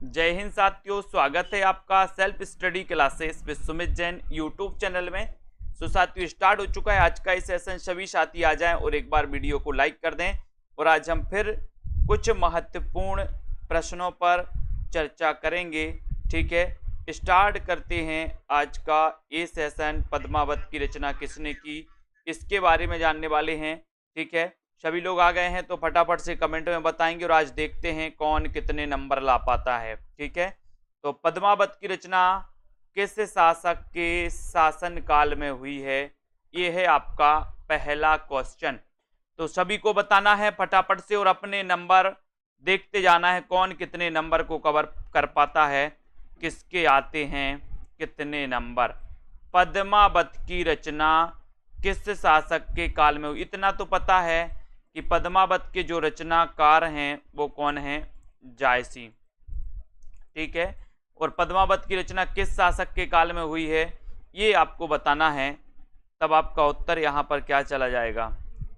जय हिंद साथियों, स्वागत है आपका self study classes with Sumit Jain YouTube channel में। सो साथियों, स्टार्ट हो चुका है आज का इस सेशन। सभी साथी आ जाएं और एक बार वीडियो को लाइक कर दें। और आज हम फिर कुछ महत्वपूर्ण प्रश्नों पर चर्चा करेंगे। ठीक है, स्टार्ट करते हैं आज का ये सेशन। पद्मावत की रचना किसने की, इसके बारे में जानने वाले हैं। ठीक है, सभी लोग आ गए हैं तो फटाफट से कमेंट में बताएंगे और आज देखते हैं कौन कितने नंबर ला पाता है। ठीक है, तो पद्मावत की रचना किस शासक के शासन काल में हुई है, ये है आपका पहला क्वेश्चन। तो सभी को बताना है फटाफट से और अपने नंबर देखते जाना है कौन कितने नंबर को कवर कर पाता है, किसके आते हैं कितने नंबर। पद्मावत की रचना किस शासक के काल में हुई, इतना तो पता है कि पद्मावत के जो रचनाकार हैं वो कौन हैं, जायसी। ठीक है, और पद्मावत की रचना किस शासक के काल में हुई है ये आपको बताना है। तब आपका उत्तर यहाँ पर क्या चला जाएगा,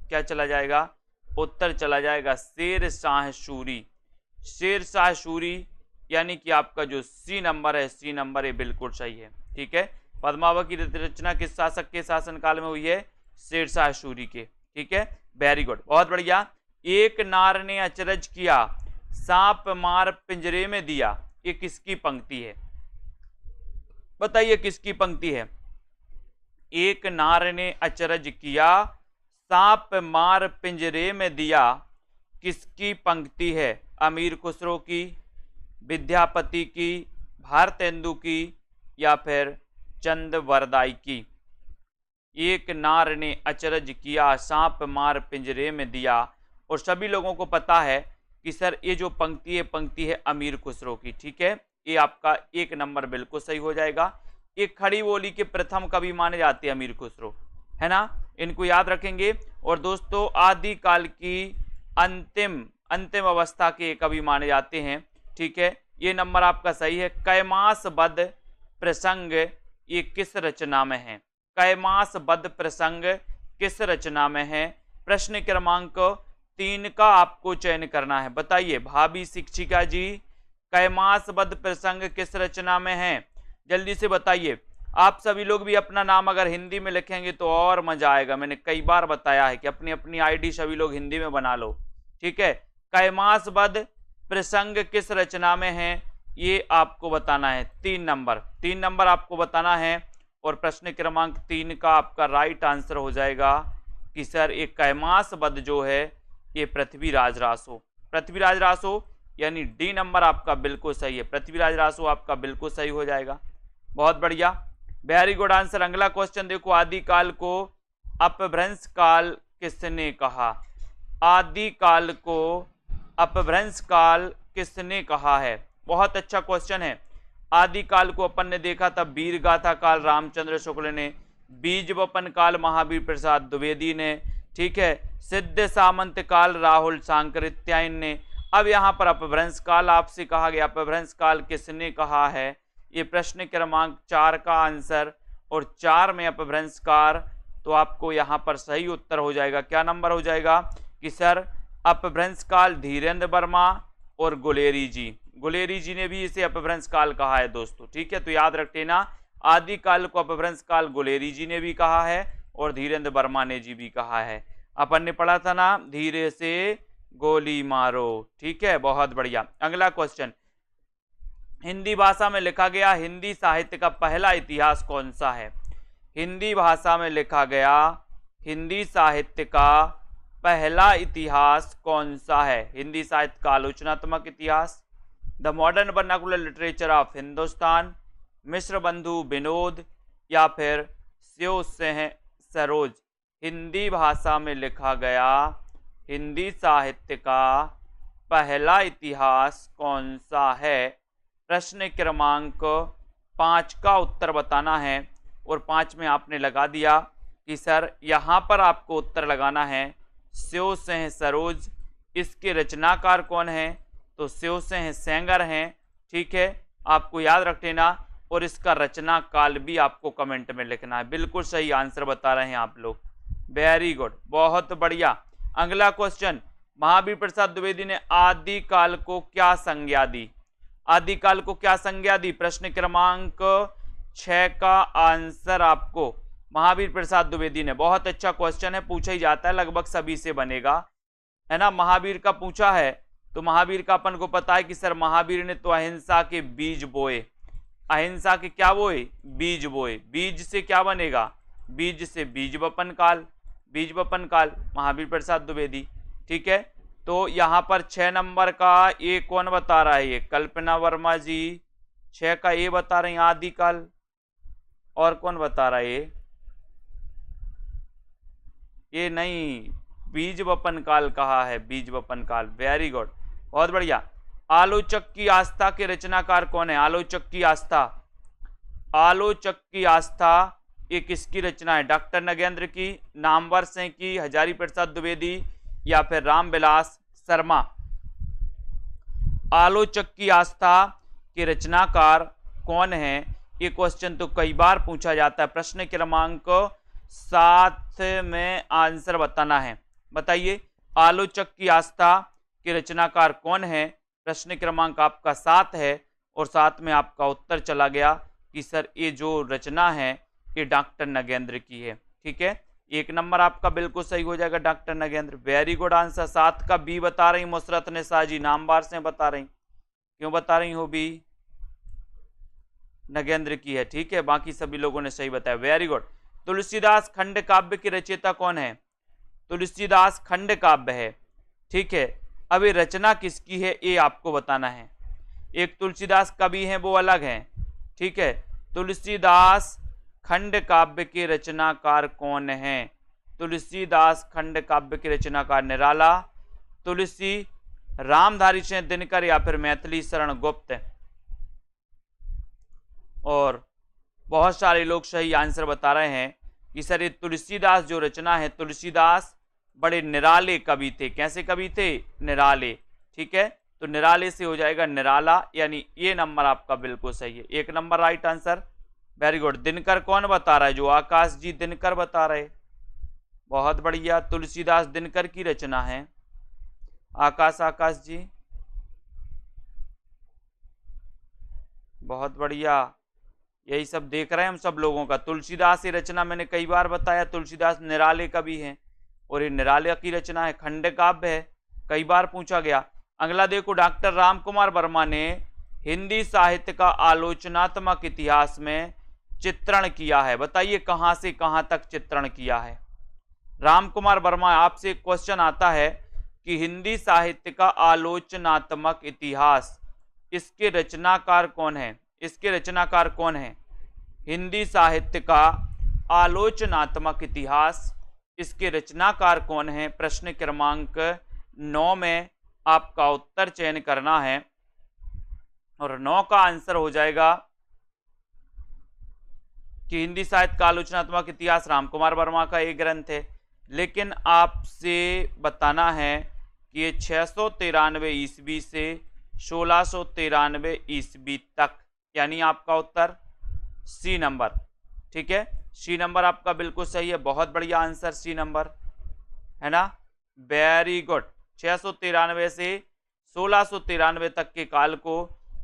क्या चला जाएगा, उत्तर चला जाएगा शेर शाह सूरी। शेर शाह सूरी यानी कि आपका जो सी नंबर है, सी नंबर ये बिल्कुल सही है। ठीक है, पद्मावत की रचना किस शासक के शासनकाल में हुई है, शेर शाह सूरी के। ठीक है, वेरी गुड, बहुत बढ़िया। एक नार ने अचरज किया, सांप मार पिंजरे में दिया, ये किसकी पंक्ति है, बताइए किसकी पंक्ति है। एक नार ने अचरज किया, सांप मार पिंजरे में दिया, किसकी पंक्ति है। अमीर खुसरो की, विद्यापति की, भारतेंदु की, या फिर चंदवरदाई की। एक नार ने अचरज किया, सांप मार पिंजरे में दिया। और सभी लोगों को पता है कि सर ये जो पंक्ति है अमीर खुसरो की। ठीक है, ये आपका एक नंबर बिल्कुल सही हो जाएगा। ये खड़ी बोली के प्रथम कवि माने जाते हैं अमीर खुसरो, है ना, इनको याद रखेंगे। और दोस्तों आदिकाल की अंतिम अवस्था के कवि माने जाते हैं। ठीक है, ये नंबर आपका सही है। कैमासबद्ध प्रसंग ये किस रचना में है, कैमासबद्ध प्रसंग किस रचना में है। प्रश्न क्रमांक 3 का आपको चयन करना है। बताइए भाभी शिक्षिका जी, कैमासबद्ध प्रसंग किस रचना में है, जल्दी से बताइए। आप सभी लोग भी अपना नाम अगर हिंदी में लिखेंगे तो और मजा आएगा। मैंने कई बार बताया है कि अपनी अपनी आईडी सभी लोग हिंदी में बना लो। ठीक है, कैमासबद्ध प्रसंग किस रचना में है ये आपको बताना है। 3 नंबर आपको बताना है। और प्रश्न क्रमांक 3 का आपका राइट आंसर हो जाएगा कि सर एक कैमासबद्ध जो है ये पृथ्वीराज रासो। पृथ्वीराज रासो यानी डी नंबर आपका बिल्कुल सही है। पृथ्वीराज रासो आपका बिल्कुल सही हो जाएगा, बहुत बढ़िया, वेरी गुड आंसर। अगला क्वेश्चन देखो, आदिकाल को अपभ्रंश काल किसने कहा। आदिकाल को अपभ्रंश काल किसने कहा है, बहुत अच्छा क्वेश्चन है। आदिकाल को अपन ने देखा था वीर गाथा काल रामचंद्र शुक्ल ने, बीज वपन काल महावीर प्रसाद द्विवेदी ने, ठीक है, सिद्ध सामंत काल राहुल सांकृत्यायन ने। अब यहाँ पर अपभ्रंश काल आपसे कहा गया, अपभ्रंश काल किसने कहा है, ये प्रश्न क्रमांक 4 का आंसर। और 4 में अपभ्रंश काल, तो आपको यहाँ पर सही उत्तर हो जाएगा। क्या नंबर हो जाएगा कि सर अपभ्रंश काल धीरेन्द्र वर्मा और गुलेरी जी ने भी इसे अपभ्रंश काल कहा है दोस्तों। ठीक है, तो याद रख लेना, आदिकाल को अपभ्रंश काल गुलेरी जी ने भी कहा है और धीरेन्द्र वर्मा ने जी भी कहा है। अपन ने पढ़ा था ना, धीरे से गोली मारो। ठीक है, बहुत बढ़िया। अगला क्वेश्चन, हिंदी भाषा में लिखा गया हिंदी साहित्य का पहला इतिहास कौन सा है। हिंदी भाषा में लिखा गया हिंदी साहित्य का पहला इतिहास कौन सा है। हिंदी साहित्य का आलोचनात्मक इतिहास, the modern vernacular literature of Hindustan, Mishra Bandhu Vinod, या फिर शिव सिंह सरोज। हिंदी भाषा में लिखा गया हिंदी साहित्य का पहला इतिहास कौन सा है। प्रश्न क्रमांक 5 का उत्तर बताना है। और 5 में आपने लगा दिया कि सर यहाँ पर आपको उत्तर लगाना है शिव सिंह सरोज। इसके रचनाकार कौन है, तो शिव सिंह सेंगर हैं। ठीक है, आपको याद रख लेना। और इसका रचना काल भी आपको कमेंट में लिखना है। बिल्कुल सही आंसर बता रहे हैं आप लोग, वेरी गुड, बहुत बढ़िया। अगला क्वेश्चन, महावीर प्रसाद द्विवेदी ने आदिकाल को क्या संज्ञा दी। आदिकाल को क्या संज्ञा दी? प्रश्न क्रमांक 6 का आंसर आपको महावीर प्रसाद द्विवेदी ने। बहुत अच्छा क्वेश्चन है, पूछा ही जाता है, लगभग सभी से बनेगा, है ना। महावीर का पूछा है तो महावीर का अपन को पता है कि सर महावीर ने तो अहिंसा के बीज बोए। अहिंसा के क्या बोए? बीज बोए। बीज से क्या बनेगा? बीज से बीज वपन काल। बीज वपन काल महावीर प्रसाद द्विवेदी। ठीक है, तो यहां पर 6 नंबर का ए कौन बता रहा है? ये कल्पना वर्मा जी 6 का ए बता रहे हैं आदिकाल। और कौन बता रहा है? ये नहीं, बीज वपन काल कहा है, बीज वपन काल। वेरी गुड, बहुत बढ़िया। आलोचक की आस्था के रचनाकार कौन है? आलोचक की आस्था, आलोचक की आस्था ये किसकी रचना है? डॉक्टर नगेंद्र की, नामवर सिंह की, हजारी प्रसाद द्विवेदी या फिर रामविलास शर्मा? आलोचक की आस्था के रचनाकार कौन है? ये क्वेश्चन तो कई बार पूछा जाता है। प्रश्न क्रमांक 7 में आंसर बताना है। बताइए, आलोचक की आस्था के रचनाकार कौन है? प्रश्न क्रमांक आपका 7 है और 7 में आपका उत्तर चला गया कि सर ये जो रचना है ये डॉक्टर नगेंद्र की है। ठीक है, 1 नंबर आपका बिल्कुल सही हो जाएगा, doctor Nagendra. Very good answer. 7 का बी बता रही मुसरत निसा जी, नामवार से बता रही। क्यों बता रही हो? बी नगेंद्र की है। ठीक है, बाकी सभी लोगों ने सही बताया। Very good. तुलसीदास खंड काव्य के रचयिता कौन है? तुलसीदास खंड काव्य है। ठीक है, अब ये रचना किसकी है ये आपको बताना है। एक तुलसीदास कवि हैं, वो अलग हैं। ठीक है, तुलसीदास खंड काव्य के रचनाकार कौन है? तुलसीदास खंड काव्य के रचनाकार निराला, तुलसी, रामधारी सिंह दिनकर या फिर मैथिली शरण गुप्त? और बहुत सारे लोग सही आंसर बता रहे हैं कि सर ये तुलसीदास जो रचना है, तुलसीदास बड़े निराले कवि थे। कैसे कवि थे? निराले। ठीक है, तो निराले से हो जाएगा निराला, यानी ये नंबर आपका बिल्कुल सही है। 1 number right answer. Very good. Dinkar कौन बता रहा है? जो आकाश जी दिनकर बता रहे। बहुत बढ़िया, तुलसीदास दिनकर की रचना है। आकाश जी, बहुत बढ़िया। यही सब देख रहे हैं हम सब लोगों का। तुलसीदास ये रचना मैंने कई बार बताया, तुलसीदास निराले कवि हैं और ये निराले की रचना है, खंड काव्य है, कई बार पूछा गया। अगला देखो, डॉक्टर रामकुमार वर्मा ने हिंदी साहित्य का आलोचनात्मक इतिहास में चित्रण किया है। बताइए कहां से कहां तक चित्रण किया है? रामकुमार वर्मा, आपसे क्वेश्चन आता है कि हिंदी साहित्य का आलोचनात्मक इतिहास, इसके रचनाकार कौन है? इसके रचनाकार कौन है? हिंदी साहित्य का आलोचनात्मक इतिहास, इसके रचनाकार कौन है? प्रश्न क्रमांक 9 में आपका उत्तर चयन करना है और 9 का आंसर हो जाएगा कि हिंदी साहित्य का आलोचनात्मक इतिहास रामकुमार वर्मा का एक ग्रंथ है। लेकिन आपसे बताना है कि ये 693 ईस्वी से 1693 ईस्वी तक, यानी आपका उत्तर सी नंबर। ठीक है, सी नंबर आपका बिल्कुल सही है। बहुत बढ़िया आंसर, सी नंबर, है ना। Very good. 693 से 1693 तक के काल को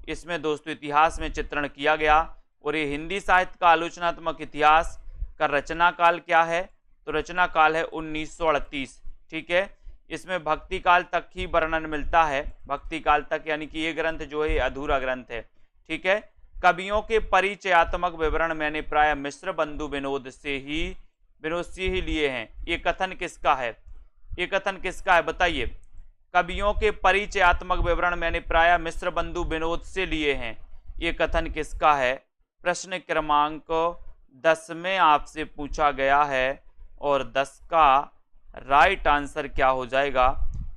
इसमें दोस्तों इतिहास में चित्रण किया गया। और ये हिंदी साहित्य का आलोचनात्मक इतिहास का रचना काल क्या है? तो रचना काल है 1938। ठीक है, इसमें भक्ति काल तक ही वर्णन मिलता है, भक्ति काल तक, यानी कि ये ग्रंथ जो है अधूरा ग्रंथ है। ठीक है, कवियों के परिचयात्मक विवरण मैंने प्राय मिश्र बंधु विनोद से ही लिए हैं। ये कथन किसका है? ये कथन किसका है बताइए? कवियों के परिचयात्मक विवरण मैंने प्राय मिश्र बंधु विनोद से लिए हैं, ये कथन किसका है? प्रश्न क्रमांक 10 में आपसे पूछा गया है और 10 का राइट आंसर क्या हो जाएगा?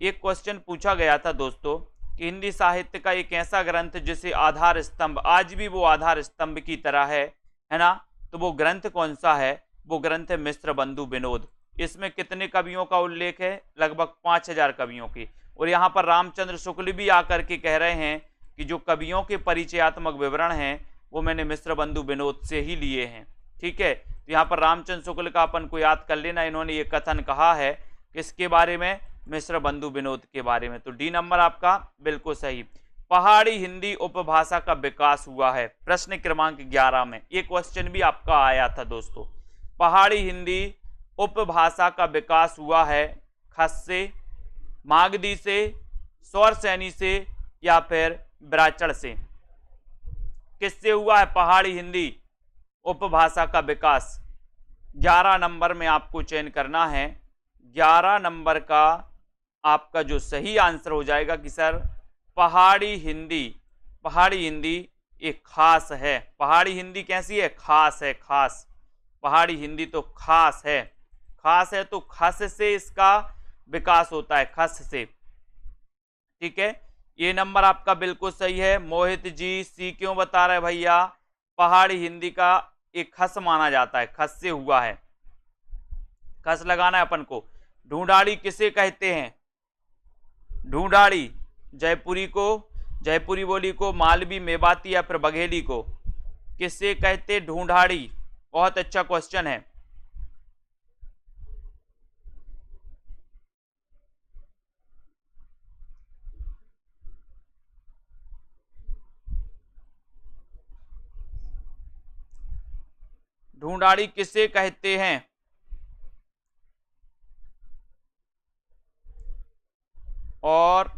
एक क्वेश्चन पूछा गया था दोस्तों कि हिंदी साहित्य का एक ऐसा ग्रंथ जिसे आधार स्तंभ, आज भी वो आधार स्तंभ की तरह है ना, तो वो ग्रंथ कौन सा है? वो ग्रंथ है मिश्र बंधु विनोद। इसमें कितने कवियों का उल्लेख है? लगभग 5000 कवियों की। और यहाँ पर रामचंद्र शुक्ल भी आकर के कह रहे हैं कि जो कवियों के परिचयात्मक विवरण हैं वो मैंने मिश्र बंधु विनोद से ही लिए हैं। ठीक है, तो यहाँ पर रामचंद्र शुक्ल का अपन को याद कर लेना, इन्होंने ये कथन कहा है किसके बारे में? मिश्र बंधु विनोद के बारे में। तो डी नंबर आपका बिल्कुल सही। पहाड़ी हिंदी उपभाषा का विकास हुआ है? प्रश्न क्रमांक 11 में ये क्वेश्चन भी आपका आया था दोस्तों। पहाड़ी हिंदी उपभाषा का विकास हुआ है खस से, मागधी से, सौरसैनी से या फिर ब्राचड़ से? किससे हुआ है पहाड़ी हिंदी उपभाषा का विकास? 11 नंबर में आपको चयन करना है। 11 नंबर का आपका जो सही आंसर हो जाएगा कि सर पहाड़ी हिंदी एक खास है। पहाड़ी हिंदी कैसी है? खास है, खास। पहाड़ी हिंदी तो खास है, खास है तो खस से इसका विकास होता है, खस से। ठीक है, ये नंबर आपका बिल्कुल सही है। मोहित जी सी क्यों बता रहे भैया? पहाड़ी हिंदी का एक खस माना जाता है, खस से हुआ है, खस लगाना है अपन को। ढूंढाड़ी किसे कहते हैं? ढूंढाड़ी जयपुरी को, जयपुरी बोली को, मालवी, मेवाती या फिर बघेली को किससे कहते? ढूंढाड़ी। बहुत अच्छा क्वेश्चन है। ढूंढाड़ी किसे कहते हैं? और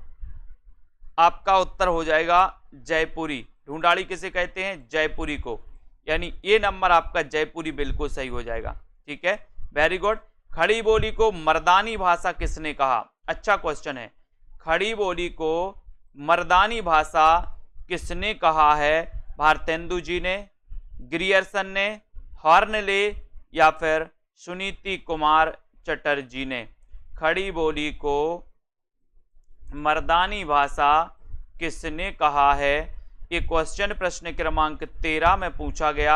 आपका उत्तर हो जाएगा जयपुरी। ढूंढाड़ी किसे कहते हैं? जयपुरी को। यानी ये नंबर आपका जयपुरी बिल्कुल सही हो जाएगा। ठीक है, वेरी गुड। खड़ी बोली को मर्दानी भाषा किसने कहा? अच्छा क्वेश्चन है। खड़ी बोली को मर्दानी भाषा किसने कहा है? भारतेंदु जी ने, ग्रियर्सन ने, हॉर्नले या फिर सुनीति कुमार चटर्जी ने? खड़ी बोली को मर्दानी भाषा किसने कहा है? ये क्वेश्चन प्रश्न क्रमांक 13 में पूछा गया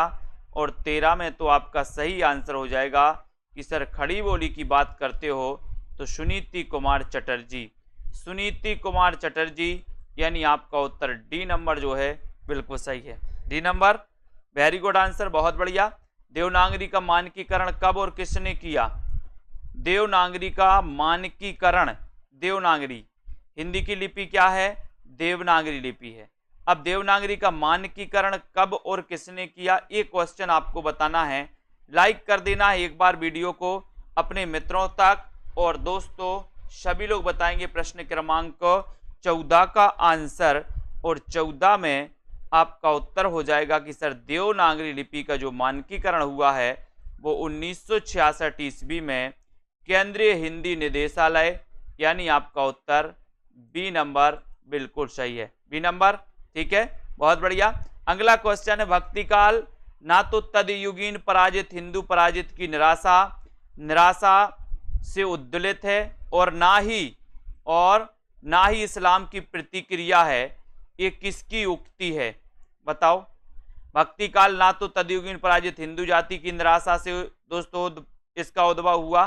और 13 में तो आपका सही आंसर हो जाएगा कि सर खड़ी बोली की बात करते हो तो सुनीति कुमार चटर्जी। सुनीति कुमार चटर्जी, यानी आपका उत्तर डी नंबर जो है बिल्कुल सही है। D number, very good answer, बहुत बढ़िया। देवनागरी का मानकीकरण कब और किसने किया? देवनागरी का मानकीकरण, देवनागरी हिंदी की लिपि क्या है? देवनागरी लिपि है। अब देवनागरी का मानकीकरण कब और किसने किया? ये क्वेश्चन आपको बताना है। लाइक कर देना है एक बार वीडियो को अपने मित्रों तक, और दोस्तों सभी लोग बताएंगे प्रश्न क्रमांक 14 का आंसर, और 14 में आपका उत्तर हो जाएगा कि सर देवनागरी लिपि का जो मानकीकरण हुआ है वो 1966 ईस्वी में केंद्रीय हिंदी निदेशालय, यानी आपका उत्तर बी नंबर बिल्कुल सही है। बी नंबर, ठीक है, बहुत बढ़िया। अगला क्वेश्चन है, भक्ति काल ना तो तदयुगीन पराजित हिंदू पराजित की निराशा से उद्दुलित है और ना ही इस्लाम की प्रतिक्रिया है, ये किसकी उक्ति है? बताओ। भक्ति काल ना तो तदयुगीन पराजित हिंदू जाति की निराशा से दोस्तों इसका उद्भव हुआ,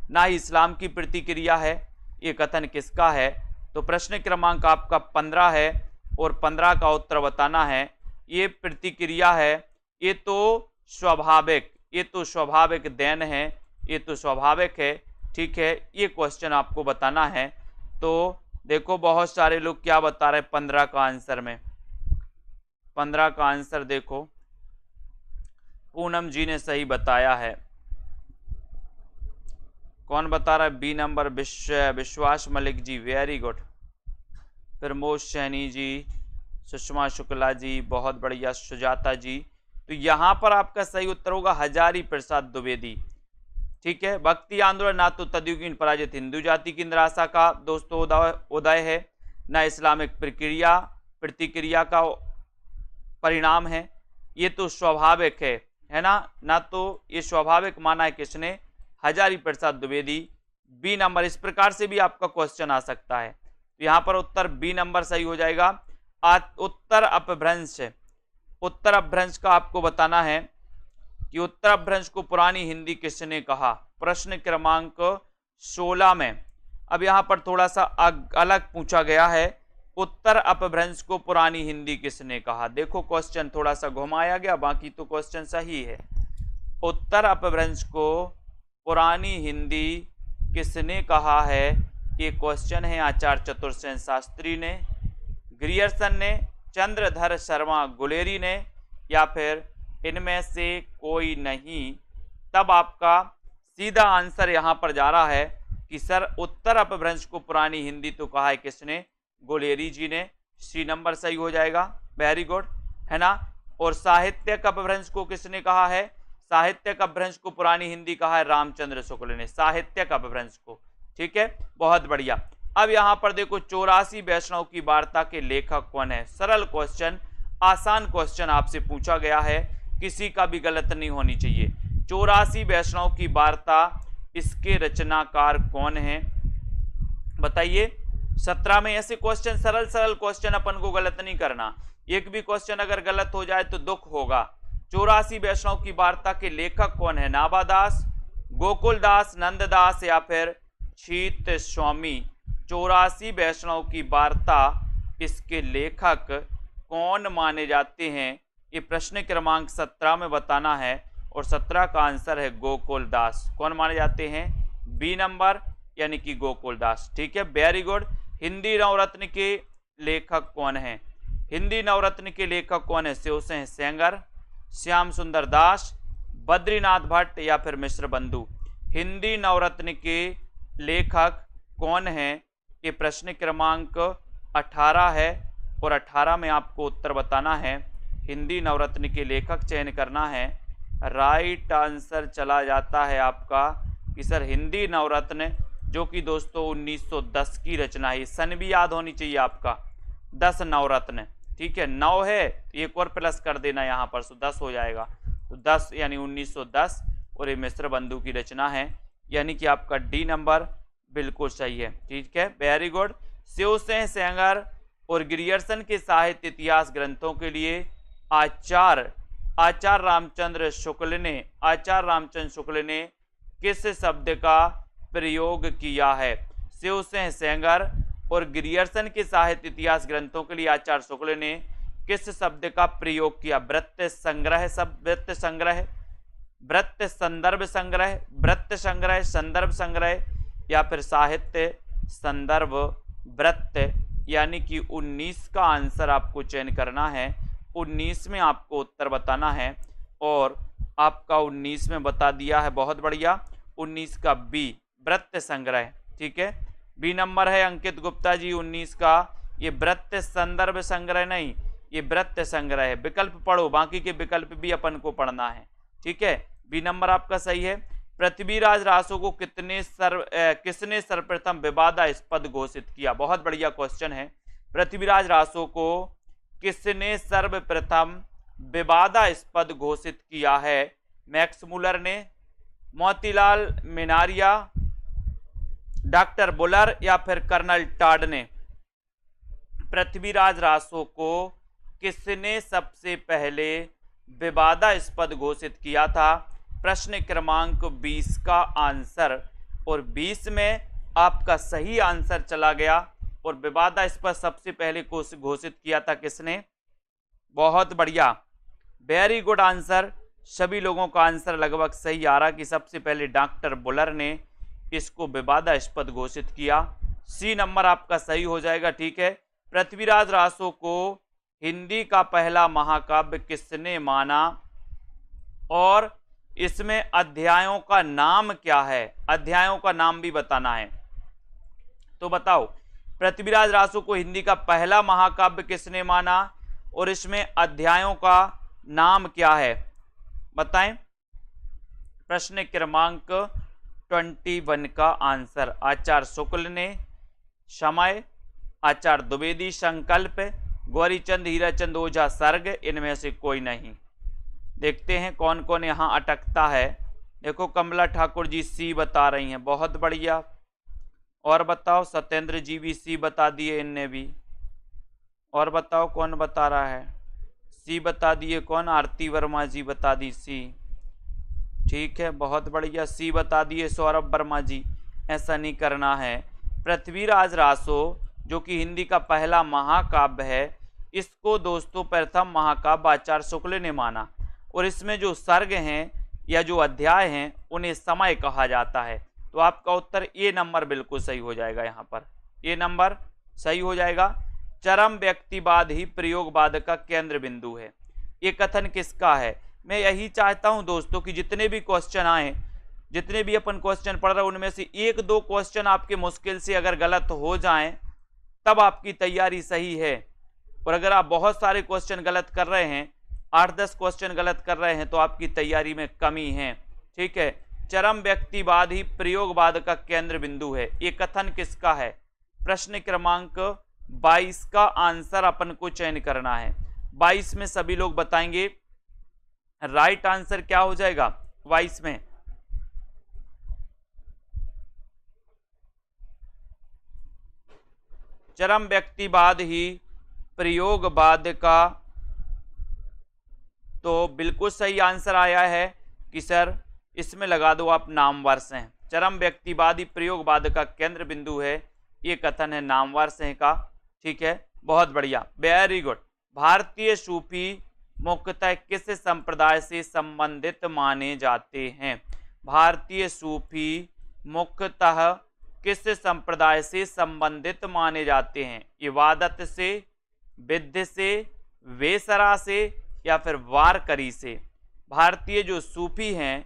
ना ही इस्लाम की प्रतिक्रिया है, ये कथन किसका है? तो प्रश्न क्रमांक आपका 15 है और 15 का उत्तर बताना है। ये प्रतिक्रिया है, ये तो स्वाभाविक देन है, ये तो स्वाभाविक है। ठीक है, ये क्वेश्चन आपको बताना है। तो देखो बहुत सारे लोग क्या बता रहे हैं 15 का आंसर में। 15 का आंसर देखो, पूनम जी ने सही बताया है। कौन बता रहा है? बी नंबर, विश्वास मलिक जी, वेरी गुड। प्रमोद सैनी जी, सुषमा शुक्ला जी, बहुत बढ़िया। सुजाता जी, तो यहाँ पर आपका सही उत्तर होगा हजारी प्रसाद द्विवेदी। ठीक है, भक्ति आंदोलन ना तो तदयुगीन पराजित हिंदू जाति की निराशा का दोस्तों उदय है, ना इस्लामिक प्रतिक्रिया का परिणाम है, ये तो स्वाभाविक है ना तो ये स्वाभाविक माना है किसने? हजारी प्रसाद द्विवेदी। बी नंबर, इस प्रकार से भी आपका क्वेश्चन आ सकता है, तो यहाँ पर उत्तर बी नंबर सही हो जाएगा। उत्तर अपभ्रंश का आपको बताना है कि उत्तर अपभ्रंश को पुरानी हिंदी किसने कहा? प्रश्न क्रमांक 16 में। अब यहाँ पर थोड़ा सा अलग पूछा गया है, उत्तर अपभ्रंश को पुरानी हिंदी किसने कहा? देखो क्वेश्चन थोड़ा सा घुमाया गया, बाकी तो क्वेश्चन सही है। उत्तर अपभ्रंश को पुरानी हिंदी किसने कहा है? ये क्वेश्चन है आचार्य चतुर्सेन शास्त्री ने, ग्रियर्सन ने, चंद्रधर शर्मा गुलेरी ने, या फिर इनमें से कोई नहीं। तब आपका सीधा आंसर यहां पर जा रहा है कि सर उत्तर अपभ्रंश को पुरानी हिंदी तो कहा है किसने, गुलेरी जी ने। सी नंबर सही हो जाएगा, वेरी गुड, है ना। और साहित्यिक अपभ्रंश को किसने कहा है, साहित्यिक अपभ्रंश को पुरानी हिंदी कहा है रामचंद्र शुक्ल ने, साहित्यिक अपभ्रंश को, ठीक है, बहुत बढ़िया। अब यहां पर देखो 84 वैष्णव की वार्ता के लेखक कौन है। सरल क्वेश्चन, आसान क्वेश्चन आपसे पूछा गया है, किसी का भी गलत नहीं होनी चाहिए। 84 वैष्णव की वार्ता, इसके रचनाकार कौन है बताइए। 17 में ऐसे क्वेश्चन, सरल सरल क्वेश्चन, अपन को गलत नहीं करना। एक भी क्वेश्चन अगर गलत हो जाए तो दुख होगा। 84 वैष्णव की वार्ता के लेखक कौन है, नाभादास, गोकुलदास, नंददास, या फिर छीत स्वामी। 84 वैष्णव की वार्ता, इसके लेखक कौन माने जाते हैं, ये प्रश्न क्रमांक 17 में बताना है। और 17 का आंसर है गोकुलदास। कौन माने जाते हैं, बी नंबर, यानी कि गोकुलदास, ठीक है, वेरी गुड। हिंदी नवरत्न के लेखक कौन है, हिंदी नवरत्न के लेखक कौन है, शिव सिंह सेंगर, श्याम सुंदर दास, बद्रीनाथ भट्ट, या फिर मिश्र बंधु। हिंदी नवरत्न के लेखक कौन है, ये प्रश्न क्रमांक 18 है। और 18 में आपको उत्तर बताना है, हिंदी नवरत्न के लेखक चयन करना है। राइट आंसर चला जाता है आपका कि सर हिंदी नवरत्न, जो कि दोस्तों 1910 की रचना है। सन भी याद होनी चाहिए आपका, 10 नवरत्न, ठीक है, 9 है, एक और प्लस कर देना यहाँ पर, तो 10 हो जाएगा। तो 10 यानी 1910, और ये मिश्र बंधु की रचना है, यानी कि आपका डी नंबर बिल्कुल सही है, ठीक है, वेरी गुड। शिव सिंह सेंगर और ग्रियर्सन के साहित्य इतिहास ग्रंथों के लिए आचार्य रामचंद्र शुक्ल ने किस शब्द का प्रयोग किया है। शिव सिंह सेंगर और ग्रियर्सन के साहित्य इतिहास ग्रंथों के लिए आचार्य शुक्ल ने किस शब्द का प्रयोग किया। वृत्त संग्रह, वृत्त संग्रह, वृत्त संदर्भ संग्रह, वृत्त संग्रह, संदर्भ संग्रह, या फिर साहित्य संदर्भ वृत्त। यानी कि 19 का आंसर आपको चयन करना है। 19 में आपको उत्तर बताना है, और आपका 19 में बता दिया है, बहुत बढ़िया। 19 का बी, वृत्त संग्रह, ठीक है, बी नंबर है अंकित गुप्ता जी 19 का। ये वृत्त संदर्भ संग्रह नहीं, ये वृत्त संग्रह है। विकल्प पढ़ो, बाकी के विकल्प भी अपन को पढ़ना है, ठीक है, बी नंबर आपका सही है। पृथ्वीराज रासो को किसने सर्वप्रथम विवादास्पद घोषित किया। बहुत बढ़िया क्वेश्चन है। पृथ्वीराज रासो को किसने सर्वप्रथम विवादास्पद घोषित किया है। मैक्स मुलर ने, मोतीलाल मिनारिया, डॉक्टर बुलर, या फिर कर्नल टाड ने। पृथ्वीराज रासो को किसने सबसे पहले विवादास्पद घोषित किया था। प्रश्न क्रमांक 20 का आंसर, और 20 में आपका सही आंसर चला गया। और विवादास्पद सबसे पहले घोषित किया था किसने। बहुत बढ़िया, वेरी गुड आंसर। सभी लोगों का आंसर लगभग सही आ रहा कि सबसे पहले डॉक्टर बुलर ने इसको विवादास्पद घोषित किया। सी नंबर आपका सही हो जाएगा, ठीक है। पृथ्वीराज रासो को हिंदी का पहला महाकाव्य किसने माना, और इसमें अध्यायों का नाम क्या है। अध्यायों का नाम भी बताना है, तो बताओ पृथ्वीराज रासो को हिंदी का पहला महाकाव्य किसने माना, और इसमें अध्यायों का नाम क्या है, बताएं। प्रश्न क्रमांक 21 का आंसर आचार्य शुक्ल ने, समय, आचार्य द्विवेदी संकल्प, गौरीचंद हीराचंद ओझा सर्ग, इनमें से कोई नहीं। देखते हैं कौन कौन यहाँ अटकता है। देखो कमला ठाकुर जी सी बता रही हैं, बहुत बढ़िया। और बताओ, सत्येंद्र जी भी सी बता दिए इनने भी। और बताओ कौन बता रहा है, सी बता दिए कौन, आरती वर्मा जी बता दी सी, ठीक है, बहुत बढ़िया, सी बता दिए सौरभ वर्मा जी। ऐसा नहीं करना है। पृथ्वीराज रासो जो कि हिंदी का पहला महाकाव्य है, इसको दोस्तों प्रथम महाकाव्य आचार्य शुक्ल ने माना। और इसमें जो सर्ग हैं या जो अध्याय हैं उन्हें समय कहा जाता है। तो आपका उत्तर ए नंबर बिल्कुल सही हो जाएगा। यहाँ पर ए नंबर सही हो जाएगा। चरम व्यक्तिवाद ही प्रयोगवाद का केंद्र बिंदु है। ये कथन किसका है? मैं यही चाहता हूं दोस्तों कि जितने भी क्वेश्चन आए, जितने भी अपन क्वेश्चन पढ़ रहे हैं, उनमें से एक दो क्वेश्चन आपके मुश्किल से अगर गलत हो जाएं तब आपकी तैयारी सही है। और अगर आप बहुत सारे क्वेश्चन गलत कर रहे हैं, 8-10 क्वेश्चन गलत कर रहे हैं, तो आपकी तैयारी में कमी है। ठीक है, चरम व्यक्तिवाद ही प्रयोगवाद का केंद्र बिंदु है। ये कथन किसका है? प्रश्न क्रमांक 22 का आंसर अपन को चयन करना है। 22 में सभी लोग बताएंगे राइट आंसर क्या हो जाएगा। 22 में चरम व्यक्तिवाद ही प्रयोगवाद का, तो बिल्कुल सही आंसर आया है कि सर इसमें लगा दो आप नामवर से। चरम व्यक्तिवादी प्रयोगवाद का केंद्र बिंदु है, ये कथन है नामवर से का। ठीक है, बहुत बढ़िया, वेरी गुड। भारतीय सूफी मुख्यतः किस संप्रदाय से संबंधित माने जाते हैं? भारतीय सूफी मुख्यतः किस संप्रदाय से संबंधित माने जाते हैं? इबादत से, विद्य से, वेसरा से, या फिर वारकरी से? भारतीय जो सूफी हैं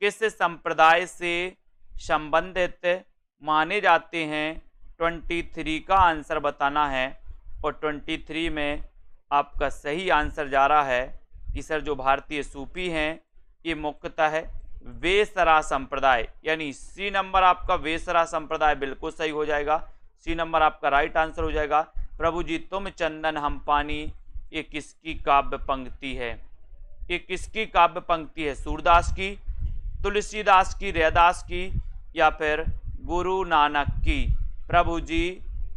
किस संप्रदाय से संबंधित माने जाते हैं? 23 का आंसर बताना है। और 23 में आपका सही आंसर जा रहा है कि सर जो भारतीय सूफी हैं ये मुख्यतः है वेसरा संप्रदाय, यानी सी नंबर आपका वेसरा संप्रदाय बिल्कुल सही हो जाएगा। सी नंबर आपका राइट आंसर हो जाएगा। प्रभु जी तुम चंदन हम पानी, ये किसकी काव्य पंक्ति है? ये किसकी काव्य पंक्ति है? सूरदास की, तुलसीदास की, रैदास की, या फिर गुरु नानक की? प्रभु जी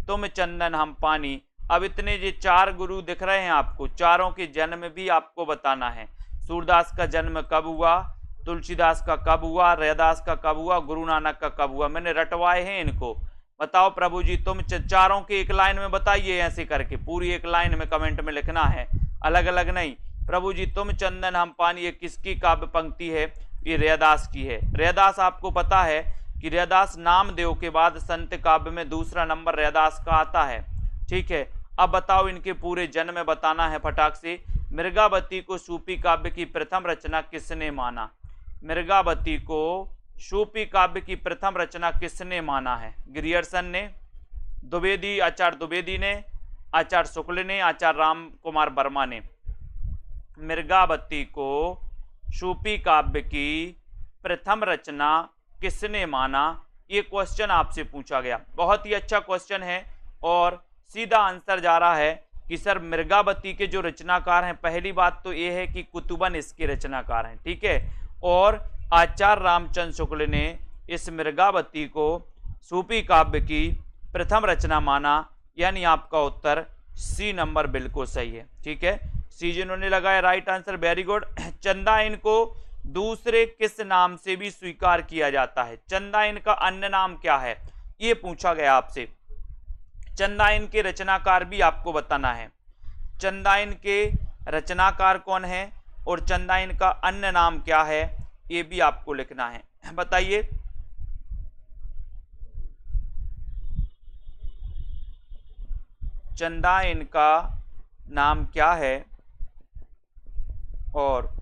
तुम चंदन हम पानी। अब इतने ये 4 गुरु दिख रहे हैं आपको, चारों के जन्म भी आपको बताना है। सूरदास का जन्म कब हुआ, तुलसीदास का कब हुआ, रैदास का कब हुआ, गुरु नानक का कब हुआ? मैंने रटवाए हैं इनको। बताओ प्रभु जी तुम चारों के एक लाइन में बताइए, ऐसे करके पूरी एक लाइन में कमेंट में लिखना है, अलग अलग नहीं। प्रभु जी तुम चंदन हम पानी, ये किसकी काव्य पंक्ति है? ये रैदास की है। रैदास आपको पता है कि रैदास नामदेव के बाद संत काव्य में दूसरा नंबर रैदास का आता है। ठीक है, अब बताओ इनके पूरे जन्म में बताना है फटाक से। मृगावती को सूफी काव्य की प्रथम रचना किसने माना? मृगावती को सूफी काव्य की प्रथम रचना किसने माना है? ग्रियर्सन ने, द्विवेदी, आचार्य द्विवेदी ने, आचार्य शुक्ल ने, आचार्य राम कुमार वर्मा ने। मृगावती को सूफी काव्य की प्रथम रचना किसने माना? ये क्वेश्चन आपसे पूछा गया, बहुत ही अच्छा क्वेश्चन है। और सीधा आंसर जा रहा है कि सर मृगावती के जो रचनाकार हैं, पहली बात तो ये है कि कुतुबन इसके रचनाकार हैं। ठीक है, और आचार्य रामचंद्र शुक्ल ने इस मृगावती को सूफी काव्य की प्रथम रचना माना, यानी आपका उत्तर सी नंबर बिल्कुल सही है। ठीक है, सी जिन्होंने लगाया राइट आंसर, वेरी गुड। चंदाइन को दूसरे किस नाम से भी स्वीकार किया जाता है? चंदाइन का अन्य नाम क्या है? ये पूछा गया आपसे। चंदाइन के रचनाकार भी आपको बताना है। चंदाइन के रचनाकार कौन है और चंदाइन का अन्य नाम क्या है, ये भी आपको लिखना है। बताइए। चंदाइन का नाम क्या है? और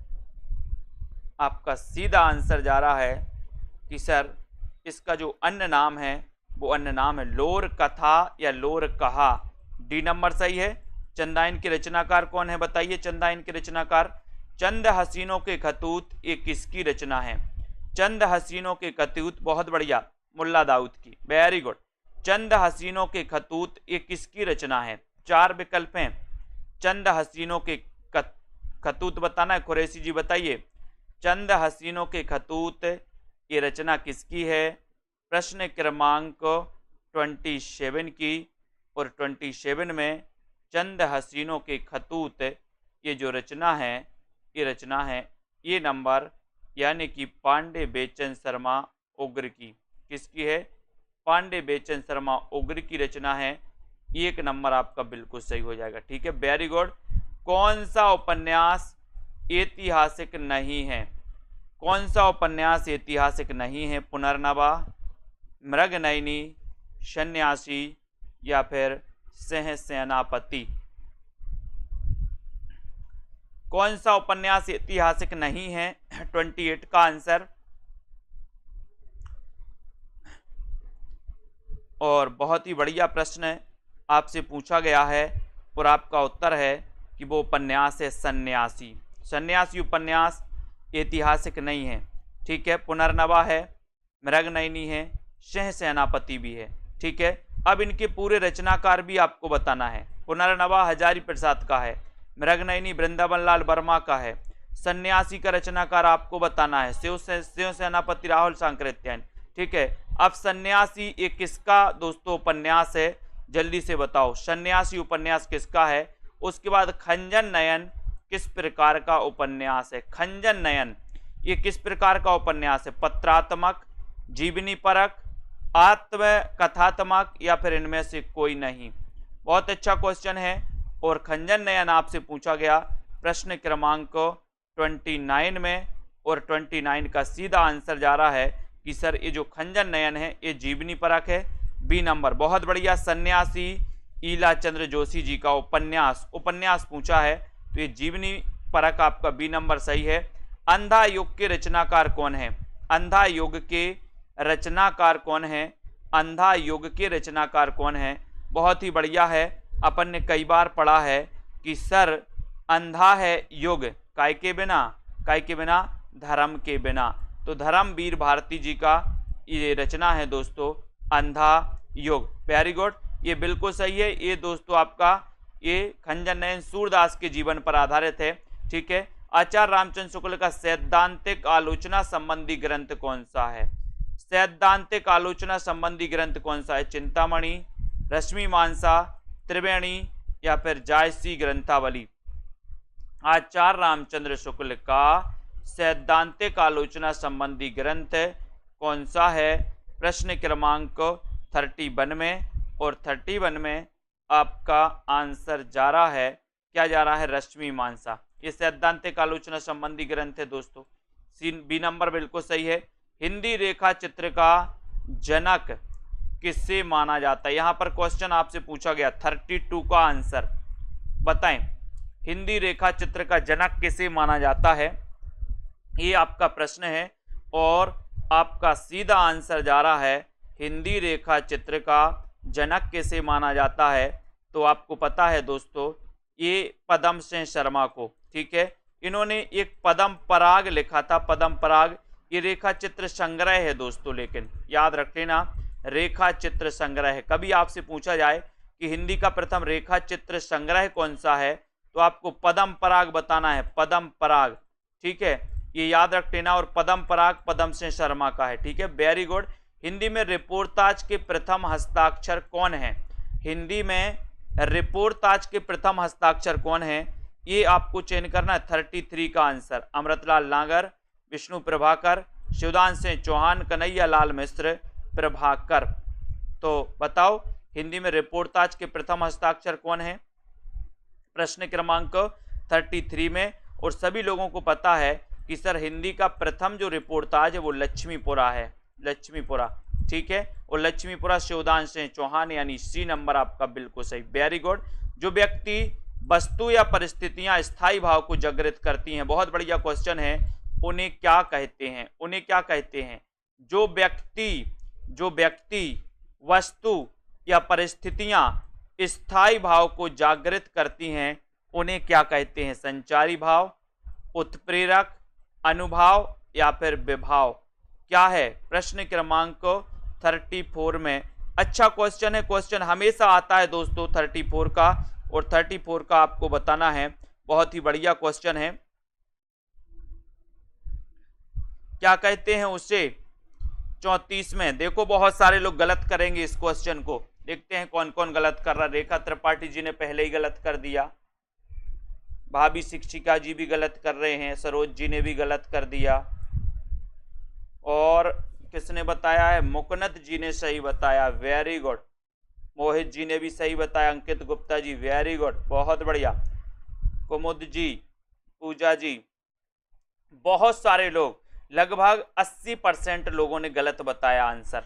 आपका सीधा आंसर जा रहा है कि सर इसका जो अन्य नाम है वो अन्य नाम है लोर कथा या लोर कहा। डी नंबर सही है। चंदाइन के रचनाकार कौन है बताइए? चंदाइन के रचनाकार चंद हसीनों के खतूत, ये किसकी रचना है? चंद हसीनों के खतूत, बहुत बढ़िया, मुल्ला दाऊद की, वेरी गुड। चंद हसीनों के खतूत ये किसकी रचना है? 4 विकल्प हैं। चंद हसीनों के खतूत बताना है, कुरैशी जी बताइए। चंद हसीनों के खतूत ये रचना किसकी है? प्रश्न क्रमांक 27 की। और 27 में चंद हसीनों के खतूत ये जो रचना है, ये रचना है ये नंबर यानी कि पांडे बेचन शर्मा उग्र की। किसकी है? पांडे बेचन शर्मा उग्र की रचना है। 1 नंबर आपका बिल्कुल सही हो जाएगा। ठीक है, वेरी गुड। कौन सा उपन्यास ऐतिहासिक नहीं है? कौन सा उपन्यास ऐतिहासिक नहीं है? पुनर्नवा, मृगनयनी, सन्यासी या फिर सिंह सेनापति। कौन सा उपन्यास ऐतिहासिक नहीं है? 28 का आंसर। और बहुत ही बढ़िया प्रश्न आपसे पूछा गया है और आपका उत्तर है कि वो उपन्यास है सन्यासी। सन्यासी उपन्यास ऐतिहासिक नहीं है, ठीक है। पुनर्नवा है, मृगनयनी है, सिंह सेनापति भी है, ठीक है। अब इनके पूरे रचनाकार भी आपको बताना है। पुनर्नवा हजारी प्रसाद का है, मृगनयनी वृंदावन लाल वर्मा का है, सन्यासी का रचनाकार आपको बताना है शिव सेनापति राहुल सांकृत्यायन, ठीक है। अब सन्यासी ये किसका दोस्तों उपन्यास है, जल्दी से बताओ सन्यासी उपन्यास किसका है। उसके बाद खंजन नयन किस प्रकार का उपन्यास है? खंजन नयन ये किस प्रकार का उपन्यास है? पत्रात्मक, जीवनी परक, आत्मकथात्मक या फिर इनमें से कोई नहीं? बहुत अच्छा क्वेश्चन है और खंजन नयन आपसे पूछा गया प्रश्न क्रमांक 29 में, और 29 का सीधा आंसर जा रहा है कि सर ये जो खंजन नयन है ये जीवनी परक है, बी नंबर। बहुत बढ़िया। सन्यासी ईला चंद्र जोशी जी का उपन्यास पूछा है तो ये जीवनी परक आपका बी नंबर सही है। अंधा युग के रचनाकार कौन है? अंधा युग के रचनाकार कौन है? अंधा युग के रचनाकार कौन है? बहुत ही बढ़िया है। अपन ने कई बार पढ़ा है कि सर अंधा है युग काय के बिना? काय के बिना? धर्म के बिना। तो धर्मवीर भारती जी का ये रचना है दोस्तों अंधा युग। वेरी गुड, ये बिल्कुल सही है। ये दोस्तों आपका ये खंजन नयन सूरदास के जीवन पर आधारित है, ठीक है। आचार्य रामचंद्र शुक्ल का सैद्धांतिक आलोचना संबंधी ग्रंथ कौन सा है? सैद्धांतिक आलोचना संबंधी ग्रंथ कौन सा है? चिंतामणि, रश्मि मानसा, त्रिवेणी या फिर जायसी ग्रंथावली? आचार्य रामचंद्र शुक्ल का सैद्धांतिक आलोचना संबंधी ग्रंथ कौन सा है? प्रश्न क्रमांक 31 में, और 31 में आपका आंसर जा रहा है, क्या जा रहा है? रश्मि मानसा। ये सैद्धांतिक आलोचना संबंधी ग्रंथ है दोस्तों, बी नंबर बिल्कुल सही है। हिंदी रेखा चित्र का जनक किससे माना जाता है? यहां पर क्वेश्चन आपसे पूछा गया 32 का आंसर बताएं। हिंदी रेखा चित्र का जनक किसे माना जाता है? ये आपका प्रश्न है और आपका सीधा आंसर जा रहा है हिंदी रेखा चित्र का जनक किसे माना जाता है? तो आपको पता है दोस्तों ये पद्म सिंह शर्मा को, ठीक है। इन्होंने एक पद्म पराग लिखा था, पद्म पराग। ये रेखा चित्र संग्रह है दोस्तों, लेकिन याद रख लेना रेखा चित्र संग्रह है। कभी आपसे पूछा जाए कि हिंदी का प्रथम रेखा चित्र संग्रह कौन सा है तो आपको पद्म पराग बताना है, पद्म पराग, ठीक है। ये याद रख लेना। और पद्म पराग पद्म सिंह शर्मा का है, ठीक है। Very good. हिंदी में रिपोर्ताज के प्रथम हस्ताक्षर कौन है? हिंदी में रिपोर्ताज के प्रथम हस्ताक्षर कौन है? ये आपको चयन करना है। 33 का आंसर अमृतलाल नागर, विष्णु प्रभाकर, शिवदान सिंह चौहान, कन्हैया लाल मिश्र, प्रभाकर। तो बताओ हिंदी में रिपोर्ताज के प्रथम हस्ताक्षर कौन है? प्रश्न क्रमांक 33 में। और सभी लोगों को पता है कि सर हिंदी का प्रथम जो रिपोर्ताज है वो लक्ष्मीपुरा है, लक्ष्मीपुरा, ठीक है। और लक्ष्मीपुरा शिवदान सिंह चौहान, यानी सी नंबर आपका बिल्कुल सही। Very good. जो व्यक्ति वस्तु या परिस्थितियां स्थायी भाव को जागृत करती हैं, बहुत बढ़िया क्वेश्चन है, उन्हें क्या कहते हैं? उन्हें क्या कहते हैं? जो व्यक्ति वस्तु या परिस्थितियां स्थायी भाव को जागृत करती हैं उन्हें क्या कहते हैं? संचारी भाव, उत्प्रेरक, अनुभाव या फिर विभाव? क्या है? प्रश्न क्रमांक 34 में। अच्छा क्वेश्चन है, क्वेश्चन हमेशा आता है दोस्तों 34 का, और 34 का आपको बताना है। बहुत ही बढ़िया क्वेश्चन है। क्या कहते हैं उसे? 34 में। देखो बहुत सारे लोग गलत करेंगे इस क्वेश्चन को, देखते हैं कौन कौन गलत कर रहा। रेखा त्रिपाठी जी ने पहले ही गलत कर दिया, भाभी शिक्षिका जी भी गलत कर रहे हैं, सरोज जी ने भी गलत कर दिया, और किसने बताया है? मुकनत जी ने सही बताया, वेरी गुड। मोहित जी ने भी सही बताया, अंकित गुप्ता जी वेरी गुड, बहुत बढ़िया। कुमुद जी, पूजा जी, बहुत सारे लोग, लगभग 80% लोगों ने गलत बताया आंसर।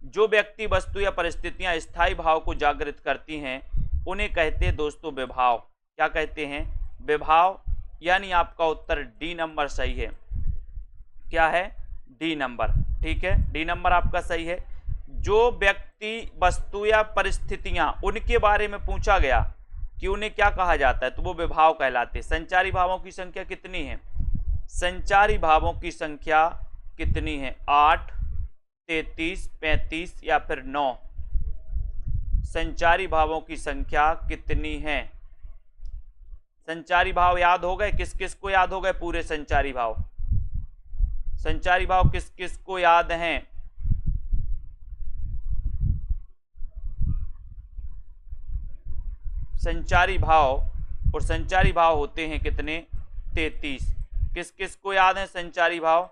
जो व्यक्ति वस्तु या परिस्थितियां स्थायी भाव को जागृत करती हैं उन्हें कहते हैं दोस्तों विभाव। क्या कहते हैं? विभाव। यानी आपका उत्तर डी नंबर सही है। क्या है? D number. ठीक है, डी नंबर आपका सही है। जो व्यक्ति, वस्तु या परिस्थितियां उनके बारे में पूछा गया कि उन्हें क्या कहा जाता है, तो वो विभाव कहलाते हैं। संचारी भावों की संख्या कितनी है? संचारी भावों की संख्या कितनी है? 8, 33, 35 या फिर 9? संचारी भावों की संख्या कितनी है? संचारी भाव याद हो गए? किस किस को याद हो गए पूरे संचारी भाव? संचारी भाव किस किस को याद हैं? संचारी भाव, और संचारी भाव होते हैं कितने? 33। किस किस को याद है संचारी भाव?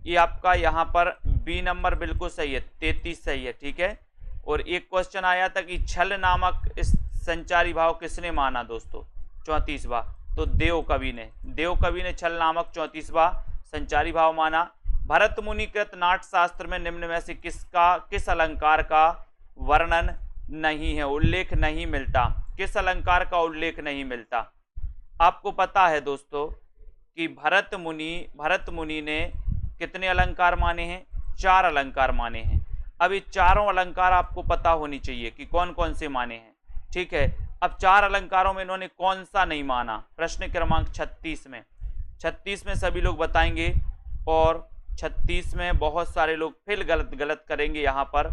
ये आपका यहाँ पर बी नंबर बिल्कुल सही है, 33 सही है। ठीक है, और एक क्वेश्चन आया था कि छल नामक इस संचारी भाव किसने माना दोस्तों? 34वां। तो देव कवि ने छल नामक 34वां संचारी भाव माना। भरत मुनि कृत नाट्यशास्त्र में निम्न में से किस अलंकार का वर्णन नहीं है, उल्लेख नहीं मिलता? किस अलंकार का उल्लेख नहीं मिलता? आपको पता है दोस्तों कि भरत मुनि ने कितने अलंकार माने हैं? 4 अलंकार माने हैं। अब ये चारों अलंकार आपको पता होनी चाहिए कि कौन कौन से माने हैं। ठीक है, अब 4 अलंकारों में इन्होंने कौन सा नहीं माना? प्रश्न क्रमांक 36 में। 36 में सभी लोग बताएंगे, और 36 में बहुत सारे लोग फिर गलत करेंगे यहाँ पर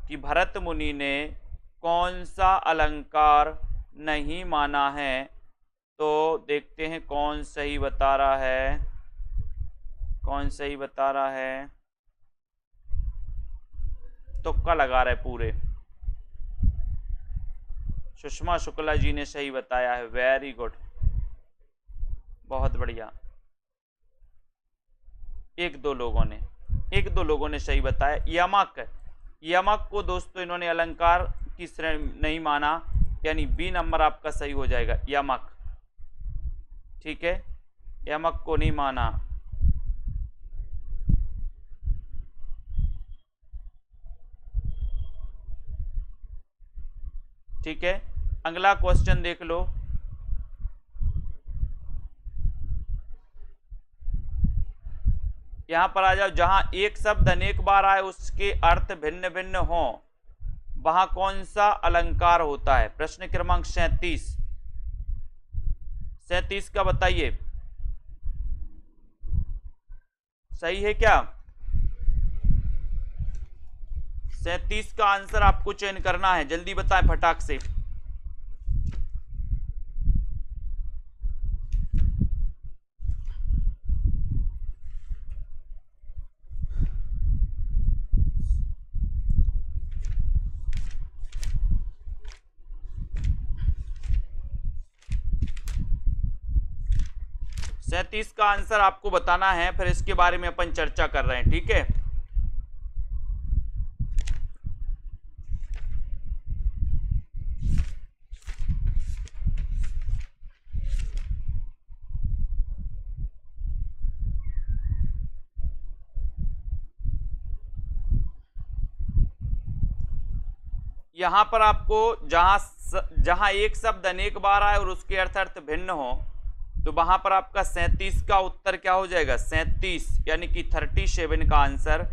कि भरत मुनि ने कौन सा अलंकार नहीं माना है। तो देखते हैं कौन सही बता रहा है, कौन सही बता रहा है। तुक्का लगा रहे पूरे। सुषमा शुक्ला जी ने सही बताया है, वेरी गुड, बहुत बढ़िया। एक दो लोगों ने सही बताया। यमक को दोस्तों इन्होंने अलंकार की श्रेणी नहीं माना, यानी बी नंबर आपका सही हो जाएगा, यमक। ठीक है, यमक को नहीं माना। ठीक है, अगला क्वेश्चन देख लो। यहां पर आ जाओ, जहां एक शब्द अनेक बार आए उसके अर्थ भिन्न भिन्न हो, वहां कौन सा अलंकार होता है? प्रश्न क्रमांक 37 का बताइए, सही है क्या? 37 का आंसर आपको चयन करना है, जल्दी बताएं फटाक से। सैंतीस का आंसर आपको बताना है, फिर इसके बारे में अपन चर्चा कर रहे हैं। ठीक है, यहां पर आपको जहां एक शब्द अनेक बार आए और उसके अर्थ भिन्न हो, तो वहां पर आपका 37 का उत्तर क्या हो जाएगा? 37 यानी कि 37 का आंसर,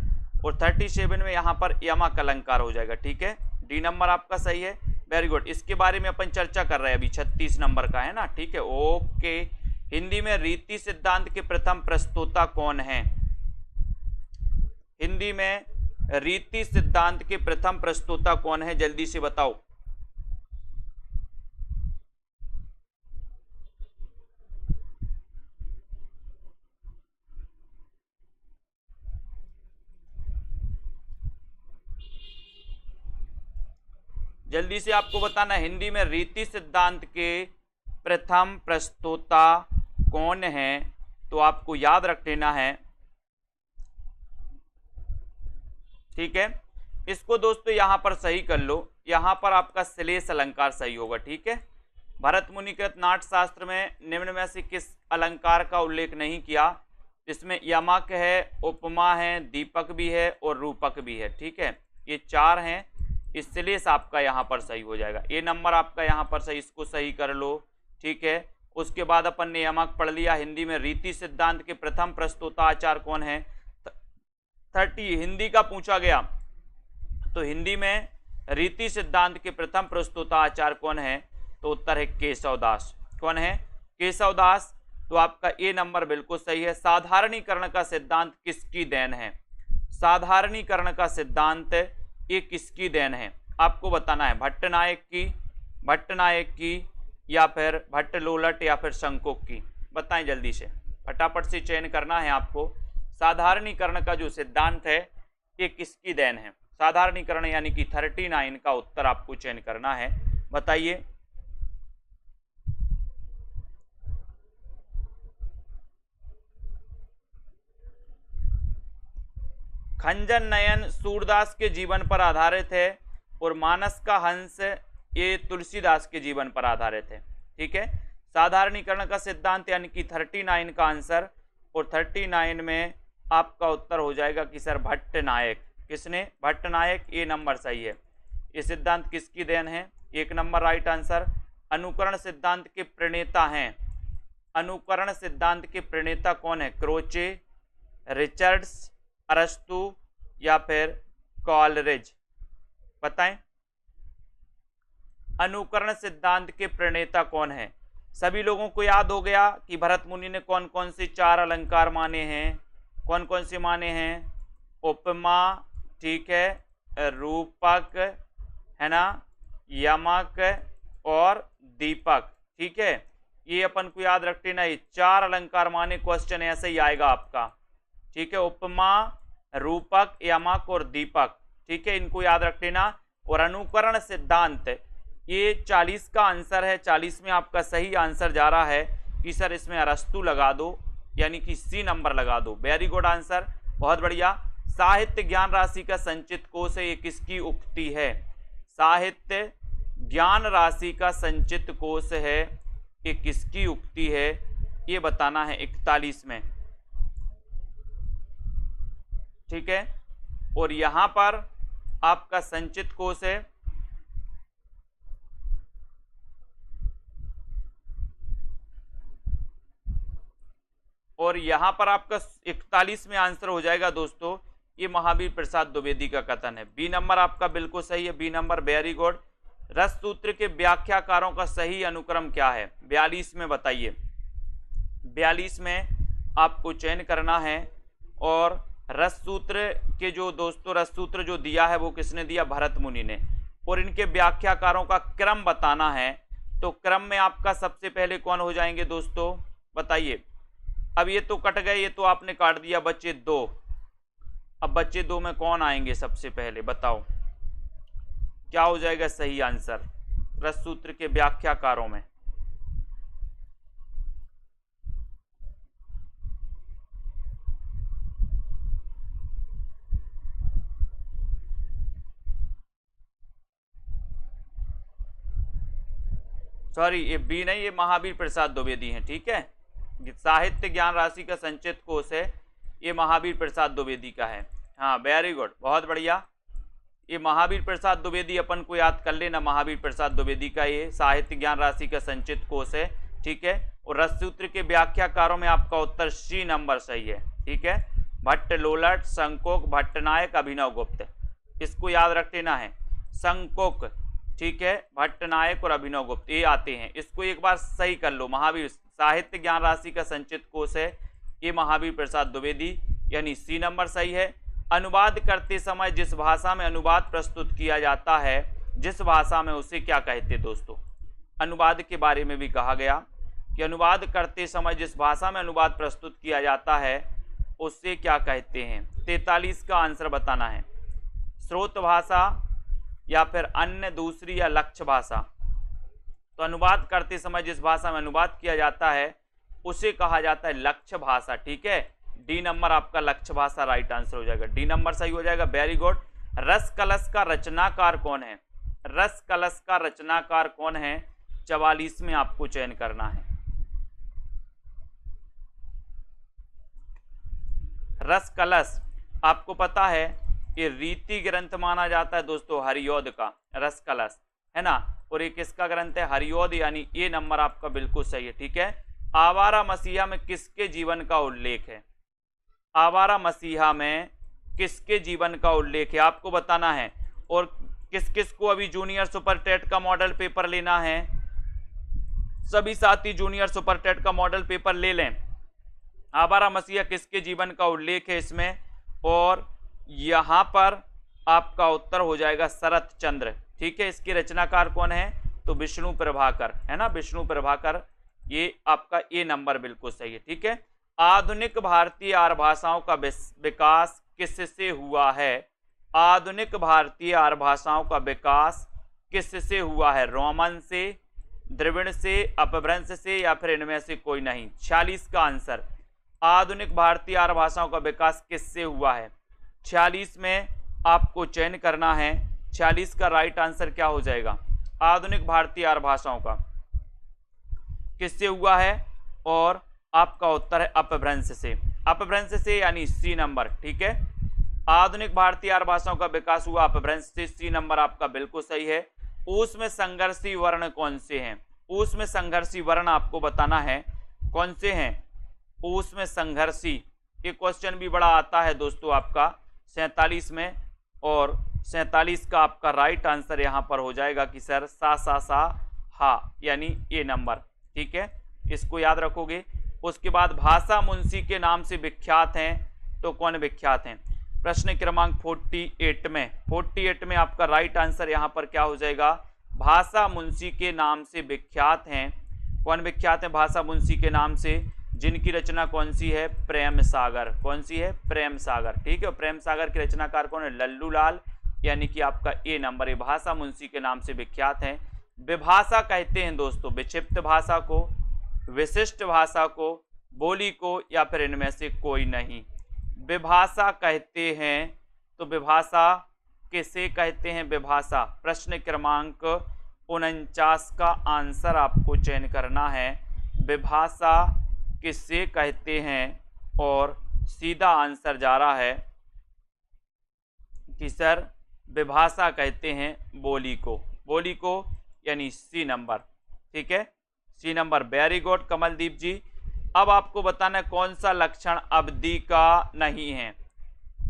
और 37 में यहां पर यमक अलंकार हो जाएगा। ठीक है, डी नंबर आपका सही है, वेरी गुड। इसके बारे में अपन चर्चा कर रहे हैं, अभी 36 नंबर का है ना। ठीक है, ओके। हिंदी में रीति सिद्धांत के प्रथम प्रस्तोता कौन है? हिंदी में रीति सिद्धांत के प्रथम प्रस्तोता कौन है, जल्दी से बताओ। जल्दी से आपको बताना, हिंदी में रीति सिद्धांत के प्रथम प्रस्तोता कौन है? तो आपको याद रख लेना है। ठीक है, इसको दोस्तों यहां पर सही कर लो, यहां पर आपका श्लेष अलंकार सही होगा। ठीक है, भरत मुनि कृत नाट्यशास्त्र में निम्न में से किस अलंकार का उल्लेख नहीं किया? इसमें यमक है, उपमा है, दीपक भी है और रूपक भी है। ठीक है, ये 4 हैं, श्लेष आपका यहाँ पर सही हो जाएगा। ए नंबर आपका यहाँ पर सही, इसको सही कर लो, ठीक है। उसके बाद अपन ने यमक पढ़ लिया। हिंदी में रीति सिद्धांत के प्रथम प्रस्तोता आचार्य कौन है? 30 हिंदी का पूछा गया तो हिंदी में रीति सिद्धांत के प्रथम प्रस्तोता आचार्य कौन है? तो उत्तर है केशवदास। कौन है? केशवदास। तो आपका ए नंबर बिल्कुल सही है। साधारणीकरण का सिद्धांत किसकी देन है? साधारणीकरण का सिद्धांत ये किसकी देन है आपको बताना है। भट्टनायक की या फिर भट्टलोलट या फिर शंकोक की? बताएं जल्दी से, फटाफट से चयन करना है आपको। साधारणीकरण का जो सिद्धांत है ये किसकी देन है? साधारणीकरण यानी कि 39 का उत्तर आपको चयन करना है। बताइए। खंजन नयन सूरदास के जीवन पर आधारित है और मानस का हंस ये तुलसीदास के जीवन पर आधारित है। ठीक है। साधारणीकरण का सिद्धांत यानी कि 39 का आंसर, और 39 में आपका उत्तर हो जाएगा कि सर भट्टनायक। किसने? भट्टनायक। ए नंबर सही है। ये सिद्धांत किसकी देन है? 1 नंबर राइट आंसर। अनुकरण सिद्धांत के प्रणेता हैं। अनुकरण सिद्धांत के प्रणेता कौन है? क्रोचे, रिचर्ड्स, अरस्तु या फिर कॉलरिज? बताएं। अनुकरण सिद्धांत के प्रणेता कौन है? सभी लोगों को याद हो गया कि भरत मुनि ने कौन कौन से 4 अलंकार माने हैं? कौन कौन से माने हैं? उपमा, ठीक है, रूपक, है ना, यमक और दीपक। ठीक है, ये अपन को याद रखते ना, ये 4 अलंकार माने। क्वेश्चन ऐसे ही आएगा आपका। ठीक है, उपमा, रूपक, यमक और दीपक। ठीक है, इनको याद रख लेना। और अनुकरण सिद्धांत ये 40 का आंसर है। 40 में आपका सही आंसर जा रहा है कि सर इसमें अरस्तु लगा दो, यानी कि सी नंबर लगा दो। वेरी गुड आंसर, बहुत बढ़िया। साहित्य ज्ञान राशि का संचित कोश है, ये किसकी उक्ति है? साहित्य ज्ञान राशि का संचित कोश है, ये किसकी उक्ति है? ये बताना है 41 में। ठीक है, और यहां पर आपका संचित कोश है और यहां पर आपका 41 में आंसर हो जाएगा दोस्तों, ये महावीर प्रसाद द्विवेदी का कथन है। बी नंबर आपका बिल्कुल सही है। B number, very good. रस सूत्र के व्याख्याकारों का सही अनुक्रम क्या है? 42 में बताइए। 42 में आपको चयन करना है। और रस सूत्र के जो दोस्तों रस सूत्र जो दिया है वो किसने दिया? भरत मुनि ने। और इनके व्याख्याकारों का क्रम बताना है। तो क्रम में आपका सबसे पहले कौन हो जाएंगे दोस्तों? बताइए। अब ये तो कट गए, ये तो आपने काट दिया, बच्चे 2। अब बच्चे 2 में कौन आएंगे सबसे पहले? बताओ क्या हो जाएगा सही आंसर रस सूत्र के व्याख्याकारों में? सॉरी, ये बी नहीं, ये महावीर प्रसाद द्विवेदी हैं। ठीक है, साहित्य ज्ञान राशि का संचित कोश है, ये महावीर प्रसाद द्विवेदी का है। हाँ, वेरी गुड, बहुत बढ़िया। ये महावीर प्रसाद द्विवेदी अपन को याद कर लेना। महावीर प्रसाद द्विवेदी का ये साहित्य ज्ञान राशि का संचित कोश है। ठीक है, और रस सूत्र के व्याख्याकारों में आपका उत्तर सी नंबर सही है। ठीक है, भट्टलोलट, शंकोक, भट्टनायक, अभिनवगुप्त, इसको याद रख लेना है। शंकोक, ठीक है, भट्टनायक और अभिनवगुप्त ये आते हैं। इसको एक बार सही कर लो। महावीर साहित्य ज्ञान राशि का संचित कोश है, ये महावीर प्रसाद द्विवेदी, यानी सी नंबर सही है। अनुवाद करते समय जिस भाषा में अनुवाद प्रस्तुत किया जाता है, जिस भाषा में, उसे क्या कहते हैं दोस्तों? अनुवाद के बारे में भी कहा गया कि अनुवाद करते समय जिस भाषा में अनुवाद प्रस्तुत किया जाता है उससे क्या कहते हैं? 43 का आंसर बताना है। स्रोत भाषा या फिर अन्य, दूसरी या लक्ष्य भाषा? तो अनुवाद करते समय जिस भाषा में अनुवाद किया जाता है उसे कहा जाता है लक्ष्य भाषा। ठीक है, डी नंबर आपका लक्ष्य भाषा राइट आंसर हो जाएगा। डी नंबर सही हो जाएगा, वेरी गुड। रस कलश का रचनाकार कौन है? रस कलश का रचनाकार कौन है? 44 में आपको चयन करना है। रस कलश आपको पता है ये रीति ग्रंथ माना जाता है दोस्तों हरिऔध का, रस कलश है ना, और ये किसका ग्रंथ है, हरिऔध, यानी ये नंबर आपका बिल्कुल सही है। ठीक है, आवारा मसीहा में किसके जीवन का उल्लेख है, आवारा मसीहा में किसके जीवन का उल्लेख है आपको बताना है। और किस किस को अभी जूनियर सुपर टेट का मॉडल पेपर लेना है, सभी साथी जूनियर सुपर टेट का मॉडल पेपर ले लें। आवारा मसीहा किसके जीवन का उल्लेख है इसमें, और यहां पर आपका उत्तर हो जाएगा शरत चंद्र। ठीक है, इसके रचनाकार कौन है, तो विष्णु प्रभाकर है ना, विष्णु प्रभाकर, ये आपका ए नंबर बिल्कुल सही है। ठीक है, आधुनिक भारतीय आर्य भाषाओं का विकास किससे हुआ है, आधुनिक भारतीय आर्य भाषाओं का विकास किससे हुआ है, रोमन से, द्रविड़ से, अपभ्रंश से, या फिर इनमें से कोई नहीं। 46 का आंसर, आधुनिक भारतीय आर्य भाषाओं का विकास किससे हुआ है, 46 में आपको चयन करना है। 46 का राइट आंसर क्या हो जाएगा, आधुनिक भारतीय आर्य भाषाओं का किससे हुआ है, और आपका उत्तर है अपभ्रंश से, अपभ्रंश से यानी सी नंबर। ठीक है, आधुनिक भारतीय आर्य भाषाओं का विकास हुआ अपभ्रंश से, सी नंबर आपका बिल्कुल सही है। ऊस में संघर्षी वर्ण कौन से हैं, ऊस में संघर्षी वर्ण आपको बताना है कौन से हैं, ऊस में संघर्षी, ये क्वेश्चन भी बड़ा आता है दोस्तों आपका 47 में, और 47 का आपका राइट आंसर यहां पर हो जाएगा कि सर सा हा, यानी ए नंबर। ठीक है, इसको याद रखोगे। उसके बाद भाषा मुंशी के नाम से विख्यात हैं, तो कौन विख्यात हैं, प्रश्न क्रमांक 48 में आपका राइट आंसर यहां पर क्या हो जाएगा, भाषा मुंशी के नाम से विख्यात हैं। कौन विख्यात है भाषा मुंशी के नाम से, जिनकी रचना कौन सी है, प्रेम सागर, कौन सी है, प्रेम सागर। ठीक है, प्रेम सागर के रचनाकार कौन है, लल्लू लाल, यानी कि आपका ए नंबर, ये भाषा मुंशी के नाम से विख्यात हैं। विभाषा कहते हैं दोस्तों विक्षिप्त भाषा को, विशिष्ट भाषा को, बोली को, या फिर इनमें से कोई नहीं। विभाषा कहते हैं, तो विभाषा किसे कहते हैं, विभाषा, प्रश्न क्रमांक 49 का आंसर आपको चयन करना है, विभाषा किसे कहते हैं, और सीधा आंसर जा रहा है कि सर विभाषा कहते हैं बोली को, बोली को, यानी सी नंबर। ठीक है, C number, very good Kamaldeep ji. अब आपको बताना है कौन सा लक्षण अवधि का नहीं है,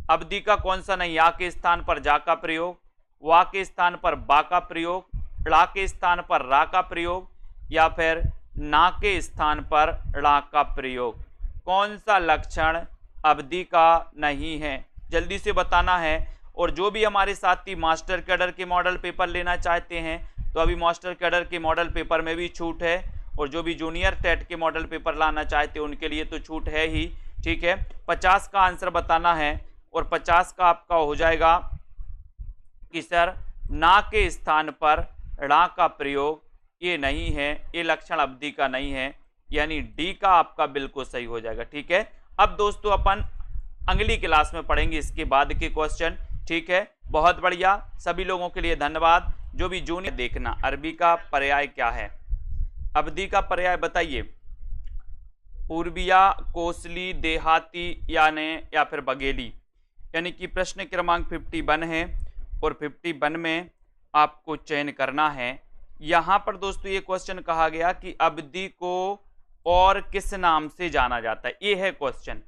अवधि का कौन सा नहीं, या के स्थान पर जा का प्रयोग, वा के स्थान पर बा का प्रयोग, ला के स्थान पर रा का प्रयोग, या फिर ना के स्थान पर ड़ा का प्रयोग, कौन सा लक्षण अवधि का नहीं है, जल्दी से बताना है। और जो भी हमारे साथी मास्टर कैडर के मॉडल पेपर लेना चाहते हैं, तो अभी मास्टर कैडर के मॉडल पेपर में भी छूट है, और जो भी जूनियर टेट के मॉडल पेपर लाना चाहते हैं उनके लिए तो छूट है ही। ठीक है, 50 का आंसर बताना है, और 50 का आपका हो जाएगा कि सर ना के स्थान पर ड़ा का प्रयोग, ये नहीं है, ये लक्षण अवधि का नहीं है, यानी डी का आपका बिल्कुल सही हो जाएगा। ठीक है, अब दोस्तों अपन अगली क्लास में पढ़ेंगे इसके बाद के क्वेश्चन। ठीक है, बहुत बढ़िया, सभी लोगों के लिए धन्यवाद। जो भी जूनियर देखना, अरबी का पर्याय क्या है, अवधि का पर्याय बताइए, पूर्विया, कोसली, देहाती, या फिर बघेली, यानी कि प्रश्न क्रमांक 51 है, और 51 में आपको चयन करना है। यहां पर दोस्तों ये क्वेश्चन कहा गया कि अवधि को और किस नाम से जाना जाता है, ये है क्वेश्चन,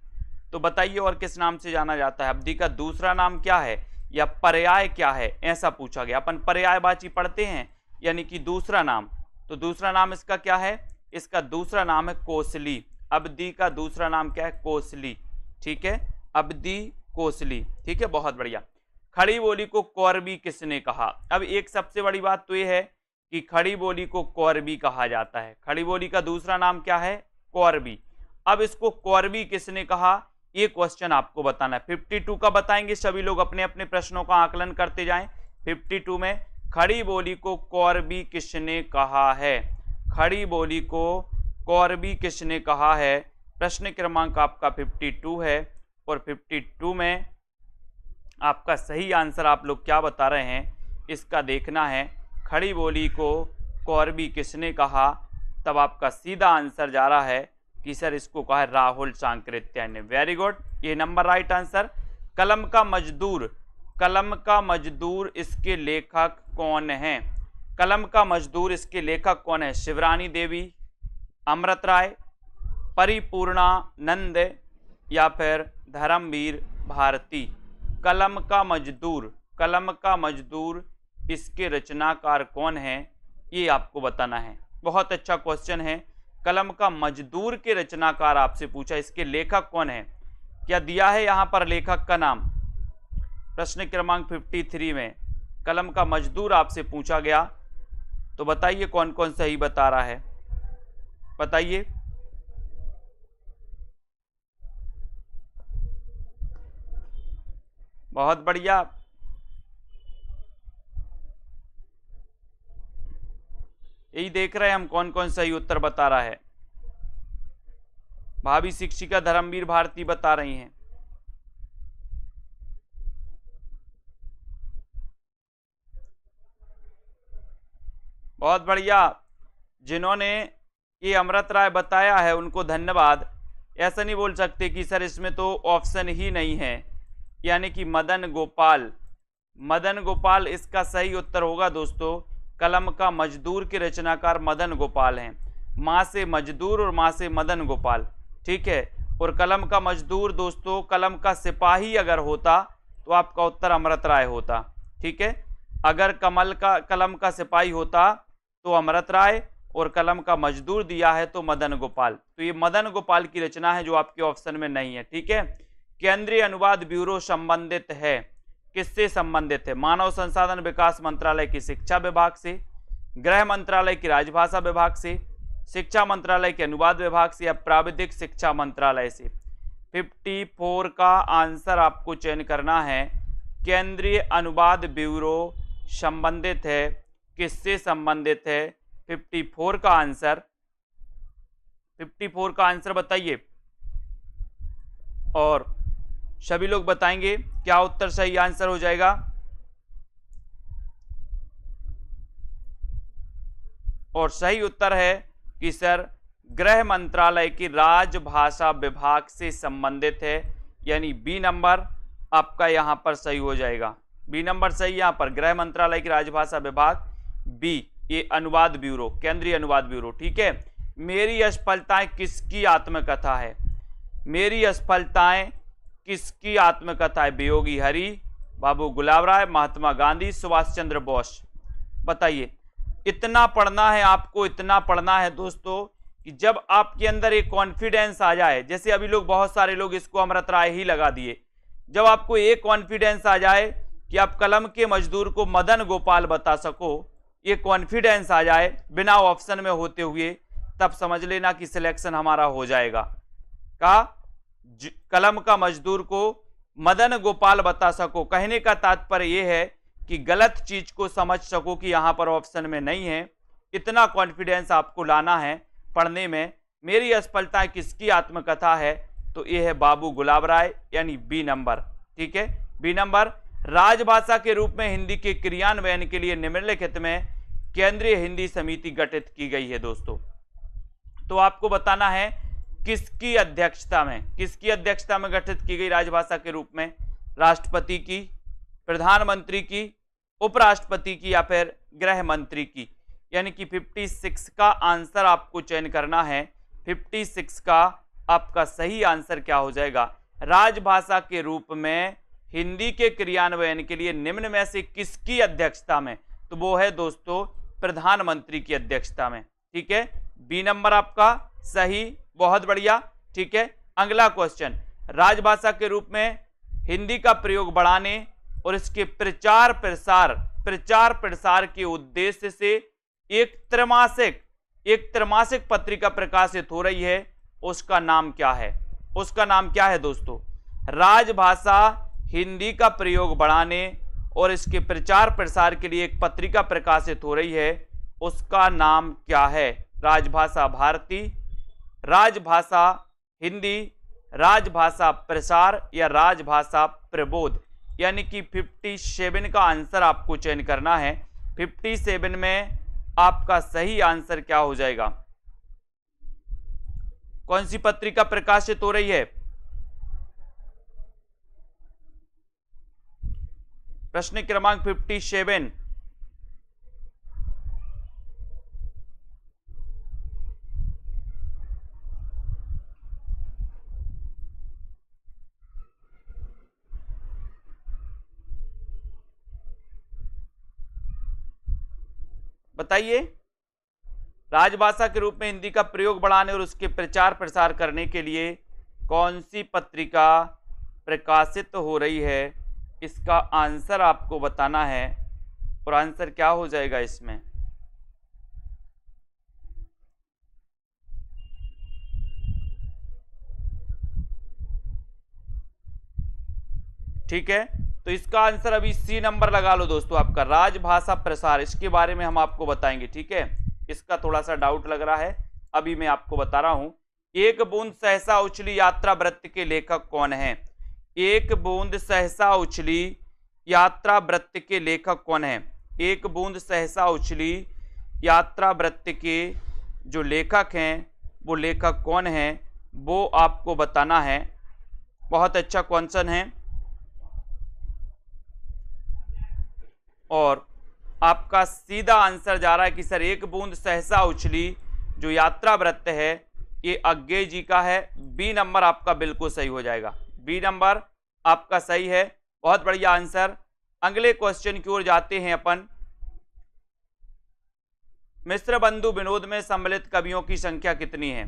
तो बताइए और किस नाम से जाना जाता है, अवधि का दूसरा नाम क्या है, या पर्याय क्या है, ऐसा पूछा गया। अपन पर्यायवाची पढ़ते हैं, यानी कि दूसरा नाम, तो दूसरा नाम इसका क्या है, इसका दूसरा नाम है कोसली, अवधि का दूसरा नाम क्या है, कोसली। ठीक है, अवधि कोसली। ठीक है, बहुत बढ़िया। खड़ी बोली को कौरवी किसने कहा, अब एक सबसे बड़ी बात तो ये है कि खड़ी बोली को कौरवी कहा जाता है, खड़ी बोली का दूसरा नाम क्या है, कौरवी। अब इसको कौरवी किसने कहा, ये क्वेश्चन आपको बताना है। 52 का बताएंगे, सभी लोग अपने अपने प्रश्नों का आकलन करते जाएं। 52 में खड़ी बोली को कौरवी किसने कहा है, खड़ी बोली को कौरवी किसने कहा है, प्रश्न क्रमांक आपका 52 है, और 52 में आपका सही आंसर आप लोग क्या बता रहे हैं इसका देखना है। खड़ी बोली को कौरवी किसने कहा, तब आपका सीधा आंसर जा रहा है कि सर इसको कहा है राहुल सांकृत्य ने। वेरी गुड, ये नंबर राइट आंसर। कलम का मजदूर कलम का मजदूर इसके लेखक कौन है? कलम का मजदूर इसके लेखक कौन है? शिवरानी देवी, अमृत राय, परिपूर्णानंद या फिर धर्मवीर भारती। कलम का मजदूर इसके रचनाकार कौन है, ये आपको बताना है। बहुत अच्छा क्वेश्चन है। कलम का मजदूर के रचनाकार आपसे पूछा, इसके लेखक कौन है? क्या दिया है यहां पर लेखक का नाम? प्रश्न क्रमांक 53 में कलम का मजदूर आपसे पूछा गया, तो बताइए कौन कौन सही बता रहा है, बताइए। बहुत बढ़िया। यही देख रहे हैं हम कौन कौन सही उत्तर बता रहा है। भावी शिक्षिका धर्मवीर भारती बता रही हैं। बहुत बढ़िया। जिन्होंने ये अमृत राय बताया है उनको धन्यवाद। ऐसा नहीं बोल सकते कि सर इसमें तो ऑप्शन ही नहीं है, यानी कि मदन गोपाल इसका सही उत्तर होगा दोस्तों। कलम का मजदूर के रचनाकार मदन गोपाल हैं। माँ से मजदूर और माँ से मदन गोपाल, ठीक है। और कलम का मजदूर दोस्तों, कलम का सिपाही अगर होता तो आपका उत्तर अमृत राय होता, ठीक है। अगर कलम का सिपाही होता तो अमृत राय, और कलम का मजदूर दिया है तो मदन गोपाल। तो ये मदन गोपाल की रचना है जो आपके ऑप्शन में नहीं है, ठीक है। केंद्रीय अनुवाद ब्यूरो संबंधित है, किससे संबंधित है? मानव संसाधन विकास मंत्रालय की शिक्षा विभाग से, गृह मंत्रालय की राजभाषा विभाग से, शिक्षा मंत्रालय के अनुवाद विभाग से, या प्राविधिक शिक्षा मंत्रालय से। 54 का आंसर आपको चयन करना है। केंद्रीय अनुवाद ब्यूरो संबंधित है, किससे संबंधित है? 54 का आंसर, 54 का आंसर बताइए। और सभी लोग बताएंगे क्या उत्तर सही आंसर हो जाएगा। और सही उत्तर है कि सर गृह मंत्रालय की राजभाषा विभाग से संबंधित है, यानी बी नंबर आपका यहां पर सही हो जाएगा। बी नंबर सही यहां पर, गृह मंत्रालय की राजभाषा विभाग, बी ये अनुवाद ब्यूरो, केंद्रीय अनुवाद ब्यूरो, ठीक है। मेरी असफलताएं किसकी आत्मकथा है? मेरी असफलताएं किसकी आत्मकथा है? वियोगी हरि, बाबू गुलाब राय, महात्मा गांधी, सुभाष चंद्र बोस। बताइए। इतना पढ़ना है आपको, इतना पढ़ना है दोस्तों कि जब आपके अंदर एक कॉन्फिडेंस आ जाए, जैसे अभी लोग बहुत सारे लोग इसको अमृत राय ही लगा दिए, जब आपको एक कॉन्फिडेंस आ जाए कि आप कलम के मजदूर को मदन गोपाल बता सको, ये कॉन्फिडेंस आ जाए बिना ऑप्शन में होते हुए, तब समझ लेना कि सिलेक्शन हमारा हो जाएगा। का कलम का मजदूर को मदन गोपाल बता सको, कहने का तात्पर्य यह है कि गलत चीज को समझ सको कि यहां पर ऑप्शन में नहीं है। इतना कॉन्फिडेंस आपको लाना है पढ़ने में। मेरी असफलताएं किसकी आत्मकथा है? तो यह है बाबू गुलाब राय, यानी बी नंबर, ठीक है। B number. राजभाषा के रूप में हिंदी के क्रियान्वयन के लिए निम्नलिखित में केंद्रीय हिंदी समिति गठित की गई है दोस्तों। तो आपको बताना है किसकी अध्यक्षता में गठित की गई राजभाषा के रूप में? राष्ट्रपति की, प्रधानमंत्री की, उपराष्ट्रपति की, या फिर गृह मंत्री की? यानी कि 56 का आंसर आपको चयन करना है। 56 का आपका सही आंसर क्या हो जाएगा? राजभाषा के रूप में हिंदी के क्रियान्वयन के लिए निम्न में से किसकी अध्यक्षता में? तो वो है दोस्तों प्रधानमंत्री की अध्यक्षता में, ठीक है। बी नंबर आपका सही, बहुत बढ़िया, ठीक है। अगला क्वेश्चन, राजभाषा के रूप में हिंदी का प्रयोग बढ़ाने और इसके प्रचार प्रसार के उद्देश्य से एक त्रैमासिक पत्रिका प्रकाशित हो रही है, उसका नाम क्या है? उसका नाम क्या है दोस्तों? राजभाषा हिंदी का प्रयोग बढ़ाने और इसके प्रचार प्रसार के लिए एक पत्रिका प्रकाशित हो रही है, उसका नाम क्या है? राजभाषा भारती, राजभाषा हिंदी, राजभाषा प्रसार, या राजभाषा प्रबोध? यानी कि 57 का आंसर आपको चयन करना है। 57 में आपका सही आंसर क्या हो जाएगा? कौन सी पत्रिका प्रकाशित हो रही है? प्रश्न क्रमांक 57। बताइए, राजभाषा के रूप में हिंदी का प्रयोग बढ़ाने और उसके प्रचार प्रसार करने के लिए कौन सी पत्रिका प्रकाशित हो रही है? इसका आंसर आपको बताना है। और आंसर क्या हो जाएगा इसमें? ठीक है, तो इसका आंसर अभी सी नंबर लगा लो दोस्तों आपका, राजभाषा प्रसार। इसके बारे में हम आपको बताएंगे। ठीक है, इसका थोड़ा सा डाउट लग रहा है, अभी मैं आपको बता रहा हूं। एक बूंद सहसा उछली यात्रा वृत्त के लेखक कौन है? एक बूंद सहसा उछली यात्रा वृत्त के लेखक कौन है? एक बूंद सहसा उछली यात्रा वृत्त के जो लेखक हैं वो लेखक कौन है, वो आपको बताना है। बहुत अच्छा क्वेश्चन है और आपका सीधा आंसर जा रहा है कि सर एक बूंद सहसा उछली जो यात्रा वृत्त है ये अज्ञेय जी का है। बी नंबर आपका बिल्कुल सही हो जाएगा, बी नंबर आपका सही है। बहुत बढ़िया आंसर। अगले क्वेश्चन की ओर जाते हैं अपन। मिश्र बंधु विनोद में सम्मिलित कवियों की संख्या कितनी है?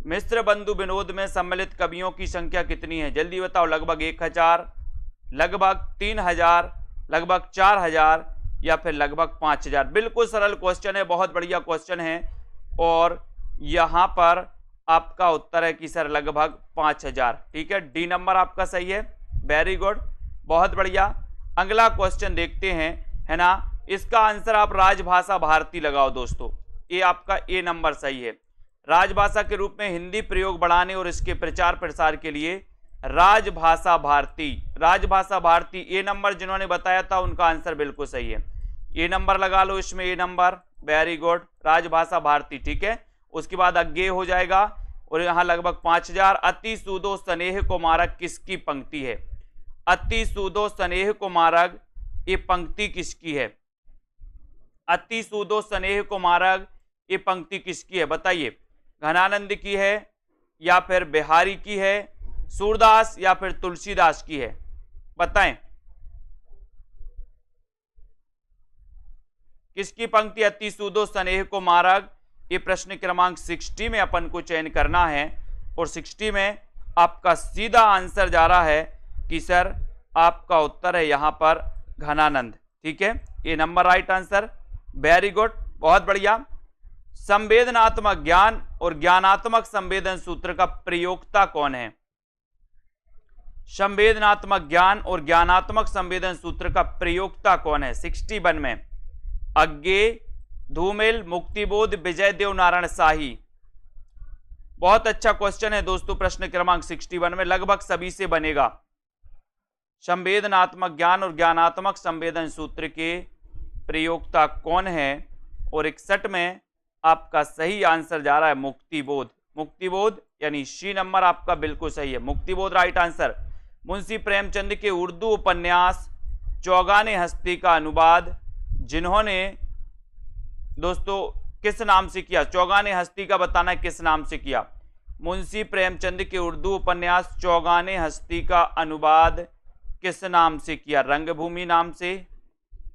मिश्र बंधु विनोद में सम्मिलित कवियों की संख्या कितनी है? जल्दी बताओ। लगभग 1000, लगभग 3000, लगभग 4000 या फिर लगभग 5000? बिल्कुल सरल क्वेश्चन है, बहुत बढ़िया क्वेश्चन है। और यहां पर आपका उत्तर है कि सर लगभग 5000। ठीक है, डी नंबर आपका सही है। वेरी गुड, बहुत बढ़िया। अगला क्वेश्चन देखते हैं, है ना। इसका आंसर आप राजभाषा भारती लगाओ दोस्तों, ये आपका ए नंबर सही है। राजभाषा के रूप में हिंदी प्रयोग बढ़ाने और इसके प्रचार प्रसार के लिए राजभाषा भारती, राजभाषा भारती ए नंबर जिन्होंने बताया था उनका आंसर बिल्कुल सही है। ए नंबर लगा लो इसमें, ए नंबर। वेरी गुड, राजभाषा भारती। ठीक है, उसके बाद अज्ञेय हो जाएगा और यहां लगभग 5000। अति सूदो स्नेह को मारक किसकी पंक्ति है? अति सूदो स्नेह को मारक ये पंक्ति किसकी है? अति सूदो स्नेह को मारक ये पंक्ति किसकी है? बताइए, घनानंद की है या फिर बिहारी की है, सूरदास या फिर तुलसीदास की है? बताएं किसकी पंक्ति अति सूदो स्नेह को मारग? ये प्रश्न क्रमांक 60 में अपन को चयन करना है और 60 में आपका सीधा आंसर जा रहा है कि सर आपका उत्तर है यहां पर घनानंद। ठीक है, ये number right answer. Very good, बहुत बढ़िया। संवेदनात्मक ज्ञान और ज्ञानात्मक संवेदन सूत्र का प्रयोक्ता कौन है? संवेदनात्मक ज्ञान और ज्ञानात्मक संवेदन सूत्र का प्रयोक्ता कौन है? 61 में अज्ञेय, धूमिल, मुक्तिबोध, विजय देव नारायण शाही। बहुत अच्छा क्वेश्चन है दोस्तों, प्रश्न क्रमांक 61 में लगभग सभी से बनेगा। संवेदनात्मक ज्ञान और ज्ञानात्मक संवेदन सूत्र के प्रयोक्ता कौन है? और 61 में आपका सही आंसर जा रहा है मुक्तिबोध। मुक्तिबोध यानी सी नंबर आपका बिल्कुल सही है, मुक्तिबोध राइट आंसर। मुंशी प्रेमचंद के उर्दू उपन्यास चौगाने हस्ती का अनुवाद जिन्होंने दोस्तों किस नाम से किया? चौगाने हस्ती का बताना है किस नाम से किया। मुंशी प्रेमचंद के उर्दू उपन्यास चौगाने हस्ती का अनुवाद किस नाम से किया? रंगभूमि नाम से,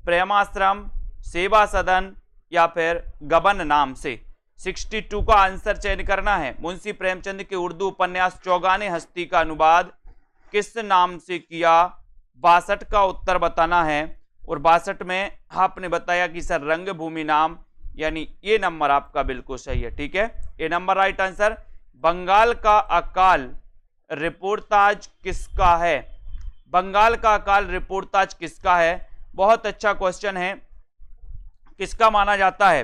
प्रेमाश्रम, सेवा सदन या फिर गबन नाम से? 62 का आंसर चयन करना है। मुंशी प्रेमचंद के उर्दू उपन्यास चौगाने हस्ती का अनुवाद किस नाम से किया? 62 का उत्तर बताना है और 62 में आपने बताया कि सर रंगभूमि नाम, यानी ये नंबर आपका बिल्कुल सही है। ठीक है, ये नंबर राइट आंसर। बंगाल का अकाल रिपोर्टाज किसका है? बंगाल का अकाल रिपोर्टाज किसका है? बहुत अच्छा क्वेश्चन है। किसका माना जाता है?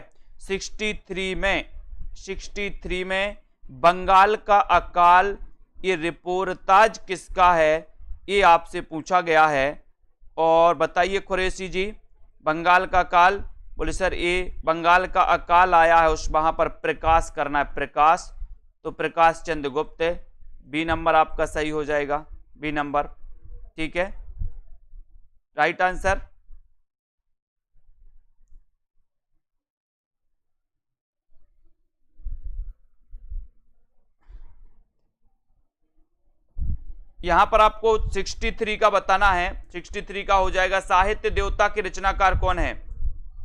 63 में बंगाल का अकाल ये रिपोर्टाज किसका है, ये आपसे पूछा गया है। और बताइए कुरैशी जी, बंगाल का अकाल? बोले सर ये बंगाल का अकाल आया है उस वहां पर प्रकाश करना है, प्रकाश, तो प्रकाश चंद्र गुप्त। बी नंबर आपका सही हो जाएगा, बी नंबर। ठीक है, राइट आंसर। यहां पर आपको 63 का बताना है। 63 का हो जाएगा, साहित्य देवता के रचनाकार कौन है?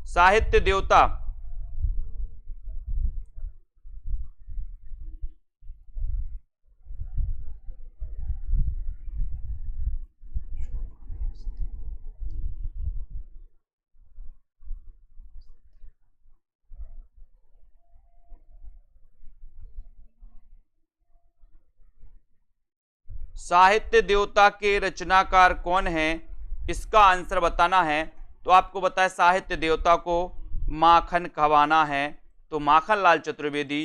साहित्य देवता साहित्य देवता के रचनाकार कौन है, इसका आंसर बताना है। तो आपको बताया साहित्य देवता को माखन खवाना है, तो माखन लाल चतुर्वेदी,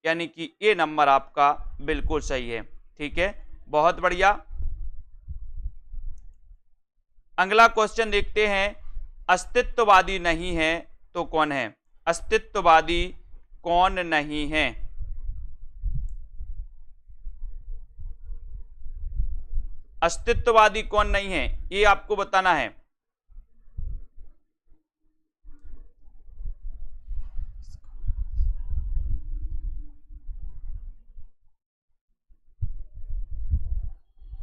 यानी कि ये नंबर आपका बिल्कुल सही है। ठीक है, बहुत बढ़िया। अगला क्वेश्चन देखते हैं, अस्तित्ववादी नहीं है तो कौन है? अस्तित्ववादी कौन नहीं है? अस्तित्ववादी कौन नहीं है, ये आपको बताना है।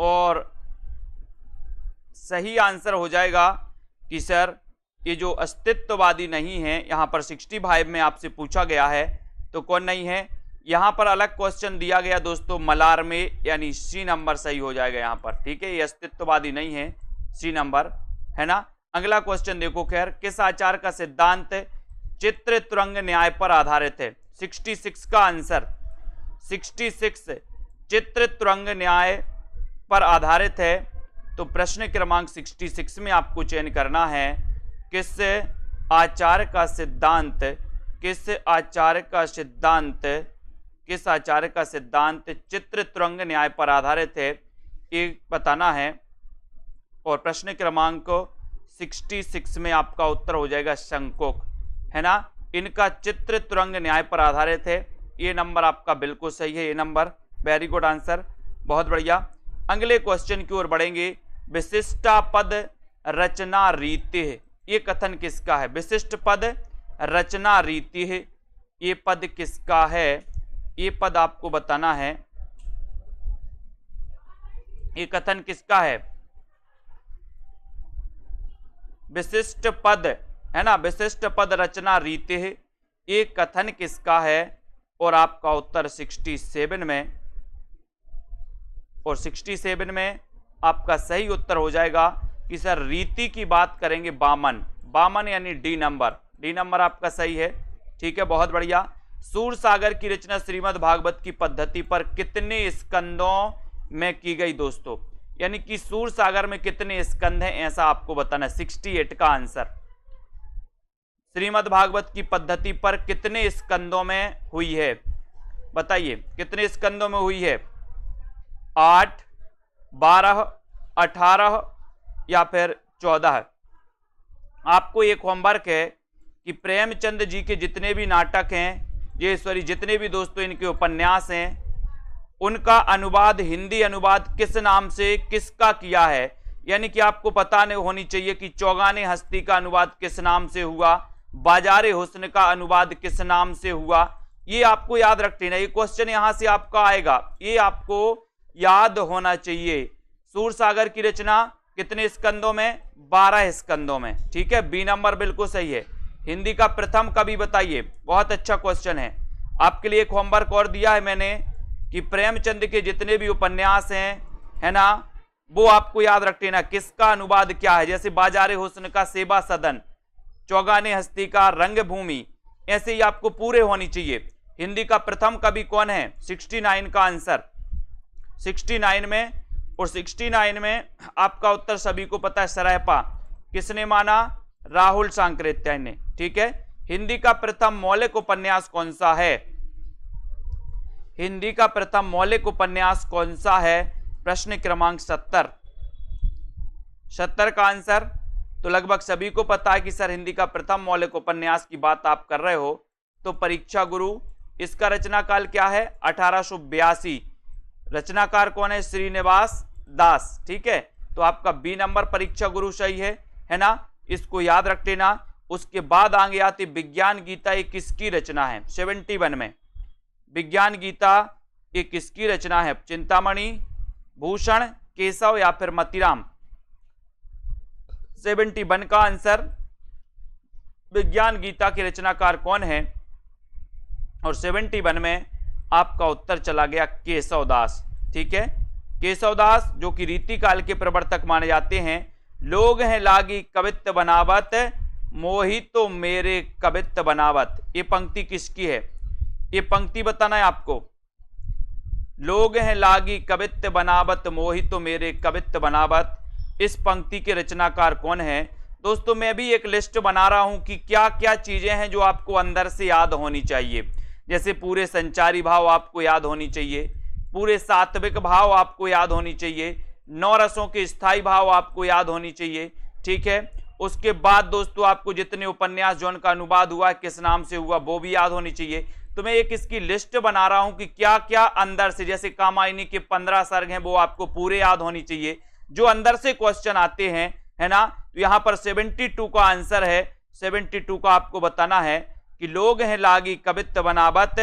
और सही आंसर हो जाएगा कि सर ये जो अस्तित्ववादी नहीं है, यहां पर 65 में आपसे पूछा गया है तो कौन नहीं है। यहां पर अलग क्वेश्चन दिया गया दोस्तों मलार में, यानी सी नंबर सही हो जाएगा यहां पर। ठीक है, ये अस्तित्ववादी नहीं है, सी नंबर है ना। अगला क्वेश्चन देखो, खैर किस आचार का सिद्धांत चित्र तुरंग न्याय पर आधारित है? 66 का आंसर, 66 चित्र तुरंग न्याय पर आधारित है। तो प्रश्न क्रमांक 66 में आपको चयन करना है किस आचार का सिद्धांत, किस आचार का सिद्धांत, किस आचार्य का सिद्धांत चित्र तुरंग न्याय पर आधारित है, ये बताना है। और प्रश्न क्रमांक 66 में आपका उत्तर हो जाएगा शंकोक, है ना। इनका चित्र तुरंग न्याय पर आधारित है, ये नंबर आपका बिल्कुल सही है, ये नंबर। वेरी गुड आंसर, बहुत बढ़िया। अगले क्वेश्चन की ओर बढ़ेंगे, विशिष्टा पद रचना रीति है, ये कथन किसका है? विशिष्ट पद रचना रीति है, ये पद किसका है? ये पद आपको बताना है, ये कथन किसका है? विशिष्ट पद, है ना, विशिष्ट पद रचना रीति है, ये कथन किसका है? और आपका उत्तर 67 में, और 67 में आपका सही उत्तर हो जाएगा कि सर रीति की बात करेंगे बामन, बामन यानी डी नंबर, डी नंबर आपका सही है। ठीक है, बहुत बढ़िया। सूरसागर की रचना श्रीमद् भागवत की पद्धति पर कितने स्कंदों में की गई दोस्तों? यानी कि सूरसागर में कितने स्कंद हैं, ऐसा आपको बताना है। 68 का आंसर, श्रीमद् भागवत की पद्धति पर कितने स्कंदों में हुई है, बताइए कितने स्कंदों में हुई है? 8, 12, 18 या फिर 14? आपको एक होमवर्क है कि प्रेमचंद जी के जितने भी नाटक हैं, ये सॉरी जितने भी दोस्तों इनके उपन्यास हैं, उनका अनुवाद, हिंदी अनुवाद किस नाम से किसका किया है? यानी कि आपको पता नहीं होनी चाहिए कि चौगाने हस्ती का अनुवाद किस नाम से हुआ, बाजारे हुस्न का अनुवाद किस नाम से हुआ, ये आपको याद रखना है। ये क्वेश्चन यहां से आपका आएगा, ये आपको याद होना चाहिए। सूरसागर की रचना कितने स्कंदों में? 12 स्कंदों में। ठीक है, बी नंबर बिल्कुल सही है। हिंदी का प्रथम कवि बताइए, बहुत अच्छा क्वेश्चन है। आपके लिए एक होमवर्क और दिया है मैंने कि प्रेमचंद के जितने भी उपन्यास हैं, है ना, वो आपको याद रखना है किसका अनुवाद क्या है। जैसे बाजारे हुस्न का सेवा सदन, चौगाने हस्ती का रंगभूमि, ऐसे ही आपको पूरे होनी चाहिए। हिंदी का प्रथम कवि कौन है? 69 का आंसर, 69 में। और 69 में आपका उत्तर सभी को पता है, सरायपा किसने माना? राहुल सांकृत्यायन ने। ठीक है, हिंदी का प्रथम मौलिक उपन्यास कौन सा है? हिंदी का प्रथम मौलिक उपन्यास कौन सा है? प्रश्न क्रमांक 70, 70 का आंसर। तो लगभग सभी को पता है कि सर हिंदी का प्रथम मौलिक उपन्यास की बात आप कर रहे हो, तो परीक्षा गुरु, इसका रचना काल क्या है? 1882। रचनाकार कौन है? श्रीनिवास दास। ठीक है, तो आपका बी नंबर परीक्षा गुरु सही है। है ना, इसको याद रख लेना। उसके बाद आगे आती विज्ञान गीता, ये किसकी रचना है? 71 में विज्ञान गीता ये किसकी रचना है? चिंतामणि, भूषण, केशव या फिर मतीराम? 71 का आंसर विज्ञान गीता के रचनाकार कौन है? और 71 में आपका उत्तर चला गया केशवदास। ठीक है, केशवदास जो कि रीति काल के प्रवर्तक माने जाते हैं। लोग हैं लागी कवित्त बनावत, मोहितो मेरे कवित्त बनावत, ये पंक्ति किसकी है? ये पंक्ति बताना है आपको। लोग हैं लागी कवित्त बनावत, मोहितो मेरे कवित्त बनावत, इस पंक्ति के रचनाकार कौन है? दोस्तों मैं भी एक लिस्ट बना रहा हूं कि क्या क्या चीजें हैं जो आपको अंदर से याद होनी चाहिए। जैसे पूरे संचारी भाव आपको याद होनी चाहिए, पूरे सात्विक भाव आपको याद होनी चाहिए, 9 रसों के स्थायी भाव आपको याद होनी चाहिए। ठीक है, उसके बाद दोस्तों आपको जितने उपन्यास जो उनका अनुवाद हुआ किस नाम से हुआ वो भी याद होनी चाहिए। तो मैं एक इसकी लिस्ट बना रहा हूं कि क्या क्या अंदर से, जैसे कामायनी के 15 सर्ग हैं वो आपको पूरे याद होनी चाहिए, जो अंदर से क्वेश्चन आते हैं, है ना। तो यहां पर 72 का आंसर है। 72 का आपको बताना है कि लोग हैं लागी कवित्त बनावत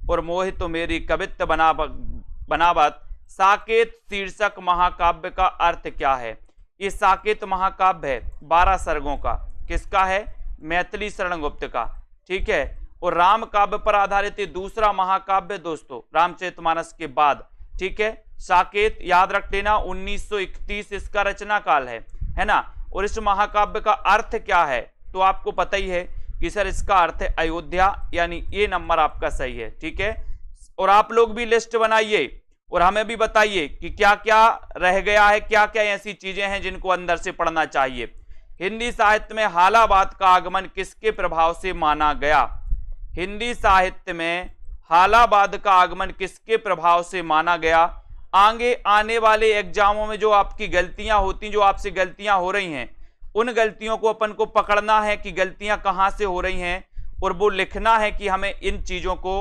और मोहित मेरी कवित्त बनावत, साकेत शीर्षक महाकाव्य का अर्थ क्या है? ये साकेत महाकाव्य है 12 सर्गों का, किसका है? मैथिली शरण गुप्त का। ठीक है, और राम काव्य पर आधारित ये दूसरा महाकाव्य दोस्तों, रामचरितमानस के बाद। ठीक है, साकेत याद रख लेना, 1931 इसका रचना काल है ना। और इस महाकाव्य का अर्थ क्या है? तो आपको पता ही है कि सर इसका अर्थ है अयोध्या, यानी ये नंबर आपका सही है। ठीक है, और आप लोग भी लिस्ट बनाइए और हमें भी बताइए कि क्या क्या रह गया है, क्या क्या ऐसी चीजें हैं जिनको अंदर से पढ़ना चाहिए। हिंदी साहित्य में हालाबाद का आगमन किसके प्रभाव से माना गया? हिंदी साहित्य में हालाबाद का आगमन किसके प्रभाव से माना गया? आगे आने वाले एग्जामों में जो आपकी गलतियां होती, जो आपसे गलतियां हो रही हैं, उन गलतियों को अपन को पकड़ना है कि गलतियां कहां से हो रही हैं, और वो लिखना है कि हमें इन चीजों को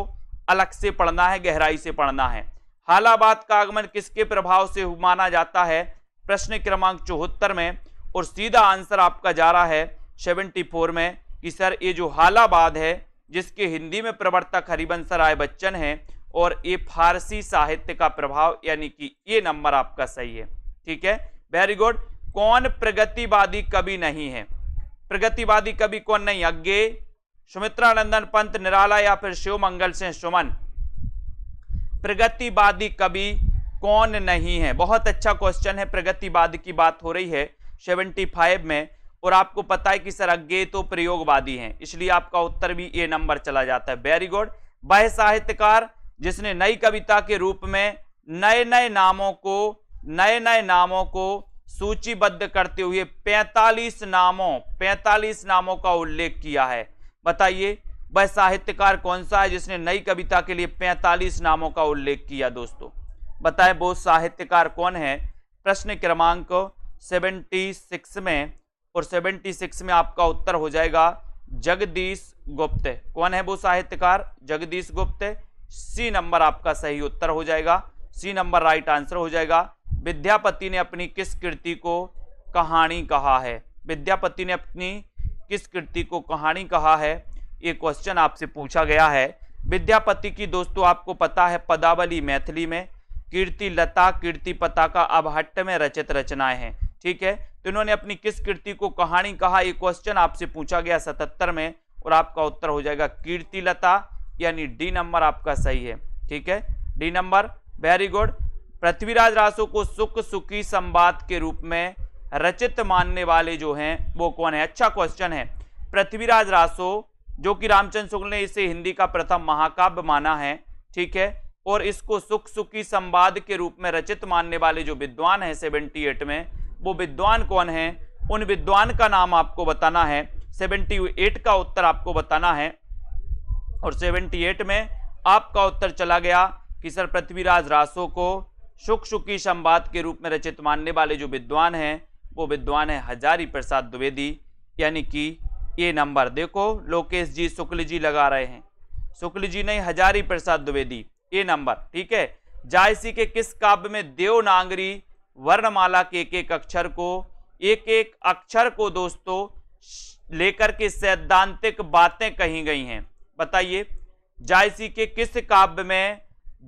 अलग से पढ़ना है, गहराई से पढ़ना है। हालाबाद का आगमन किसके प्रभाव से माना जाता है? प्रश्न क्रमांक 74 में, और सीधा आंसर आपका जा रहा है 74 में कि सर ये जो हालाबाद है, जिसके हिंदी में प्रवर्तक हरिवंश राय बच्चन हैं, और ये फारसी साहित्य का प्रभाव, यानी कि ये नंबर आपका सही है। ठीक है, वेरी गुड। कौन प्रगतिवादी कवि नहीं है? प्रगतिवादी कवि कौन नहीं? अज्ञे, सुमित्रानंदन पंत निराला या फिर शिवमंगल सिंह सुमन? प्रगतिवादी कवि कौन नहीं है? बहुत अच्छा क्वेश्चन है। प्रगतिवादी की बात हो रही है 75 में, और आपको पता है कि सर अज्ञे तो प्रयोगवादी हैं, इसलिए आपका उत्तर भी ए नंबर चला जाता है। Very good. वह साहित्यकार जिसने नई कविता के रूप में नए नए नामों को सूचीबद्ध करते हुए 45 नामों का उल्लेख किया है, बताइए वह साहित्यकार कौन सा है जिसने नई कविता के लिए 45 नामों का उल्लेख किया? दोस्तों बताएं वो साहित्यकार कौन है? प्रश्न क्रमांक 76 में, और 76 में आपका उत्तर हो जाएगा जगदीश गुप्त। कौन है वो साहित्यकार? जगदीश गुप्त। सी नंबर आपका सही उत्तर हो जाएगा, सी नंबर राइट आंसर हो जाएगा। विद्यापति ने अपनी किस कृति को कहानी कहा है? विद्यापति ने अपनी किस कृति को कहानी कहा है? ये क्वेश्चन आपसे पूछा गया है। विद्यापति की दोस्तों आपको पता है पदावली मैथिली में, कीर्ति लता, कीर्ति पताका, अबहट्ट में रचित रचनाएं हैं। ठीक है, तो इन्होंने अपनी किस कृति को कहानी कहा? ये क्वेश्चन आपसे पूछा गया 77 में, और आपका उत्तर हो जाएगा कीर्ति लता, यानी डी नंबर आपका सही है। ठीक है, D number, very good. Prithviraj Raso को सुख सुखी संवाद के रूप में रचित मानने वाले जो हैं वो कौन है? अच्छा क्वेश्चन है। पृथ्वीराज रासो जो कि रामचंद्र शुक्ल ने इसे हिंदी का प्रथम महाकाव्य माना है, ठीक है, और इसको सुख सुखी संवाद के रूप में रचित मानने वाले जो विद्वान हैं 78 में, वो विद्वान कौन है? उन विद्वान का नाम आपको बताना है। 78 का उत्तर आपको बताना है, और 78 में आपका उत्तर चला गया कि सर पृथ्वीराज रासो को सुख सुखी संवाद के रूप में रचित मानने वाले जो विद्वान हैं वो विद्वान है हजारी प्रसाद द्विवेदी, यानी कि ये नंबर देखो लोकेश जी शुक्ल जी लगा रहे हैं, शुक्ल जी नहीं हजारी प्रसाद द्विवेदी, ये नंबर। ठीक है, जायसी के किस काव्य में देवनागरी वर्णमाला के एक एक अक्षर को एक एक अक्षर को दोस्तों लेकर के सैद्धांतिक बातें कही गई हैं। बताइए, जायसी के किस काव्य में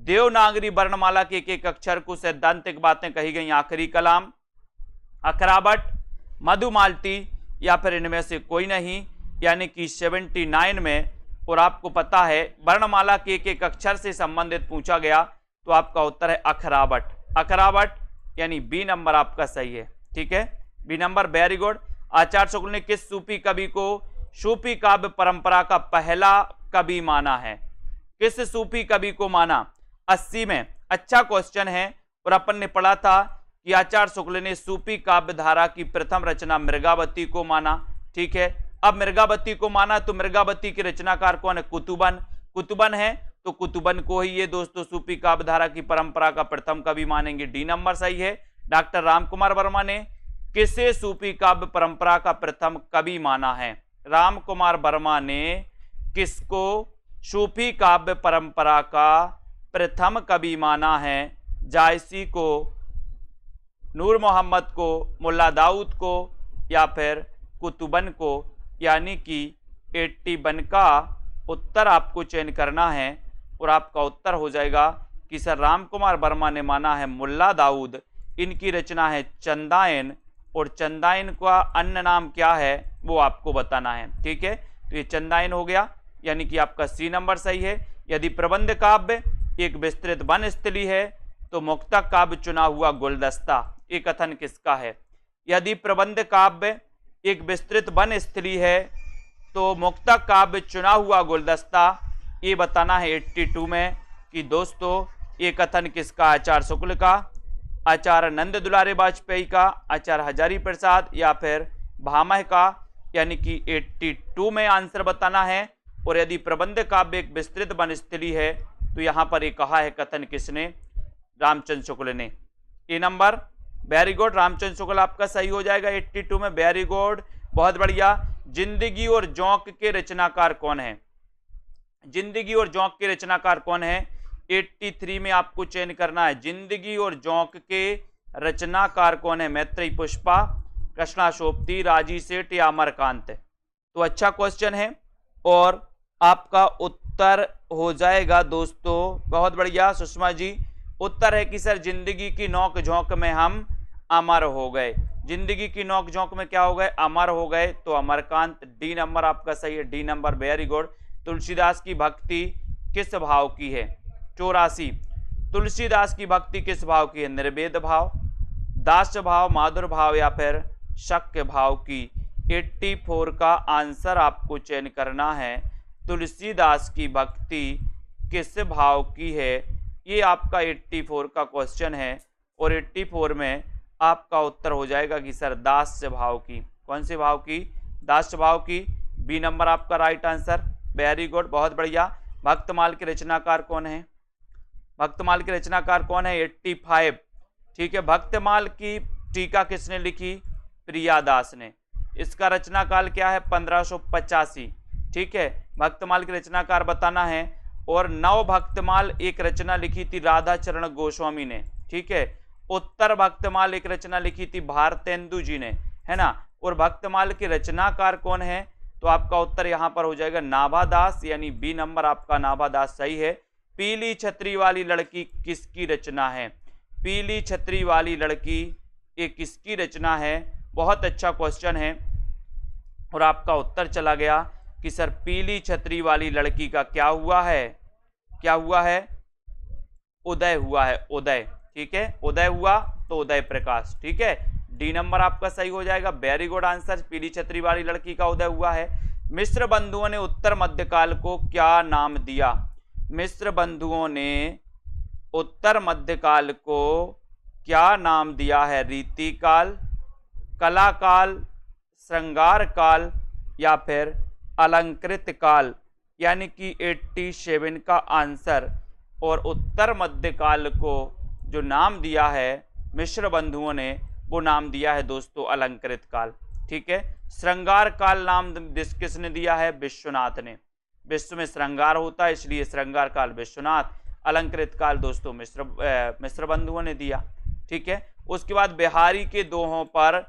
देवनागरी वर्णमाला के एक एक अक्षर को सैद्धांतिक बातें कही गई? आखिरी कलाम, अखरावट, मधुमालती या फिर इनमें से कोई नहीं, यानी कि 79 में। और आपको पता है वर्णमाला के एक एक अक्षर से संबंधित पूछा गया तो आपका उत्तर है अखरावट। अखरावट यानी बी नंबर आपका सही है। ठीक है, बी नंबर, वेरी गुड। आचार्य शुक्ल ने किस सूफी कवि को सूफी काव्य परंपरा का पहला कवि माना है? किस सूफी कवि को माना? 80 में। अच्छा क्वेश्चन है। और अपन ने पढ़ा था कि आचार्य शुक्ल ने सूफी काव्य धारा की प्रथम रचना मृगावती को माना। ठीक है, अब मृगावती को माना तो मृगावती के रचनाकार कौन है? कुतुबन। कुतुबन है तो कुतुबन को ही ये दोस्तों सूफी काव्य धारा की परंपरा का प्रथम कवि मानेंगे। डी नंबर सही है। डॉक्टर रामकुमार वर्मा ने किसे सूफी काव्य परंपरा का प्रथम कवि माना है? रामकुमार वर्मा ने किसको सूफी काव्य परंपरा का प्रथम कवि माना है? जायसी को, नूर मोहम्मद को, मुल्ला दाऊद को या फिर कुतुबन को? यानी कि 81 का उत्तर आपको चयन करना है और आपका उत्तर हो जाएगा कि सर रामकुमार वर्मा ने माना है मुल्ला दाऊद। इनकी रचना है चंदायन और चंदायन का अन्य नाम क्या है वो आपको बताना है। ठीक है, तो ये चंदायन हो गया, यानी कि आपका सी नंबर सही है। यदि प्रबंध काव्य एक विस्तृत वन स्थली है तो मुक्तक काव्य चुना हुआ गुलदस्ता, ये कथन किसका है? यदि प्रबंध काव्य एक विस्तृत वन स्थली है तो मुक्तक काव्य चुना हुआ गुलदस्ता, ये बताना है 82 में कि दोस्तों ये कथन किसका? आचार्य शुक्ल का, आचार्य नंद दुलारे वाजपेयी का, आचार्य हजारी प्रसाद या फिर भामह का? यानी कि 82 में आंसर बताना है। और यदि प्रबंध काव्य एक विस्तृत वन स्थली है तो यहां पर एक कहा है कथन किसने? रामचंद्र शुक्ल ने। ए number, very good. Ramchandra Shukla आपका सही हो जाएगा 82 में। वेरी गुड, बहुत बढ़िया। जिंदगी और जोंक के रचनाकार कौन है? जिंदगी और जोंक के रचनाकार कौन है? 83 में आपको चयन करना है। जिंदगी और जोंक के रचनाकार कौन है? मैत्रेयी पुष्पा, कृष्णा सोपती, राजी सेठ या अमरकांत? तो अच्छा क्वेश्चन है और आपका उत्तर हो जाएगा दोस्तों, बहुत बढ़िया सुषमा जी। उत्तर है कि सर जिंदगी की नोक झोंक में हम अमर हो गए। जिंदगी की नोक झोंक में क्या हो गए? अमर हो गए, तो अमरकांत। डी नंबर आपका सही है। D number, very good. Tulsidas की भक्ति किस भाव की है? 84। तुलसीदास की भक्ति किस भाव की है? निर्वेद भाव, दास भाव, माधुर भाव या फिर शक्य भाव की? 84 का आंसर आपको चयन करना है। तुलसीदास की भक्ति किस भाव की है? ये आपका 84 का क्वेश्चन है और 84 में आपका उत्तर हो जाएगा कि सर दास्य भाव की। कौन से भाव की? दास्य भाव की। बी नंबर आपका राइट आंसर। वेरी गुड, बहुत बढ़िया। भक्तमाल के रचनाकार कौन है? भक्तमाल के रचनाकार कौन है? 85। ठीक है, भक्तमाल की टीका किसने लिखी? प्रियादास ने। इसका रचनाकाल क्या है? 1585। ठीक है, भक्तमाल के रचनाकार बताना है। और नव भक्तमाल एक रचना लिखी थी राधा चरण गोस्वामी ने। ठीक है, उत्तर भक्तमाल एक रचना लिखी थी भारतेंदु जी ने, है ना। और भक्तमाल के रचनाकार कौन है? तो आपका उत्तर यहां पर हो जाएगा नाभादास, यानी बी नंबर आपका नाभादास सही है। पीली छतरी वाली लड़की किसकी रचना है? पीली छतरी वाली लड़की ये किसकी रचना है? बहुत अच्छा क्वेश्चन है और आपका उत्तर चला गया कि सर पीली छतरी वाली लड़की का क्या हुआ है? क्या हुआ है? उदय हुआ है, उदय। ठीक है, उदय हुआ तो उदय प्रकाश। ठीक है, डी नंबर आपका सही हो जाएगा। वेरी गुड आंसर, पीली छतरी वाली लड़की का उदय हुआ है। मिस्र बंधुओं ने उत्तर मध्यकाल को क्या नाम दिया? मिस्र बंधुओं ने उत्तर मध्यकाल को क्या नाम दिया है? रीति काल, कला काल, श्रृंगार काल या फिर अलंकृत काल? यानी कि 87 का आंसर। और उत्तर मध्यकाल को जो नाम दिया है मिश्र बंधुओं ने, वो नाम दिया है दोस्तों अलंकृत काल। ठीक है, श्रृंगार काल नाम किसने दिया है? विश्वनाथ ने। विश्व में श्रृंगार होता है इसलिए श्रृंगार काल विश्वनाथ, अलंकृत काल दोस्तों मिश्र बंधुओं ने दिया। ठीक है, उसके बाद बिहारी के दोहों पर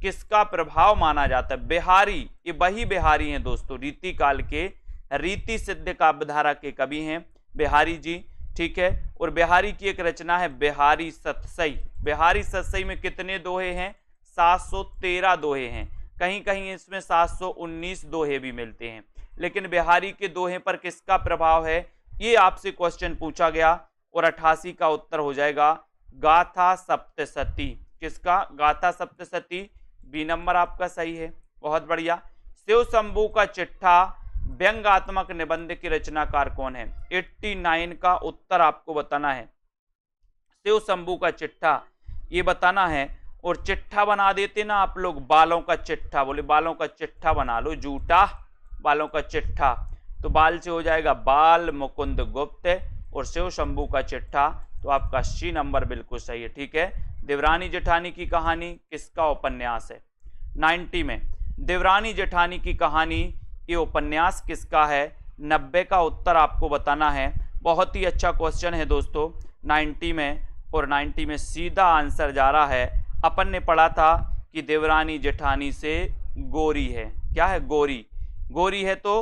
किसका प्रभाव माना जाता है? बिहारी, ये वही बिहारी हैं दोस्तों, रीति काल के रीति सिद्ध काव्यधारा के कवि हैं बिहारी जी, ठीक है। और बिहारी की एक रचना है बिहारी सतसई। बिहारी सतसई में कितने दोहे हैं? 713 दोहे हैं। कहीं कहीं इसमें 719 दोहे भी मिलते हैं, लेकिन बिहारी के दोहे पर किसका प्रभाव है, ये आपसे क्वेश्चन पूछा गया और 88 का उत्तर हो जाएगा गाथा सप्तशती। किसका? गाथा सप्तशती। बी नंबर आपका सही है, बहुत बढ़िया। शिव शंभू का चिट्ठा व्यंग्यात्मक निबंध के रचनाकार कौन है? 89 का उत्तर आपको बताना है। शिव शंभू का चिट्ठा ये बताना है। और चिट्ठा बना देते ना आप लोग, बालों का चिट्ठा, बोले बालों का चिट्ठा बना लो, जूटा बालों का चिट्ठा, तो बाल से हो जाएगा बाल मुकुंद गुप्त, और शिव शंभू का चिट्ठा, तो आपका सी नंबर बिल्कुल सही है, ठीक है। देवरानी जेठानी की कहानी किसका उपन्यास है? 90 में देवरानी जेठानी की कहानी, ये उपन्यास किसका है? 90 का उत्तर आपको बताना है। बहुत ही अच्छा क्वेश्चन है दोस्तों 90 में, और 90 में सीधा आंसर जा रहा है। अपन ने पढ़ा था कि देवरानी जेठानी से गोरी है। क्या है? गोरी। गोरी है तो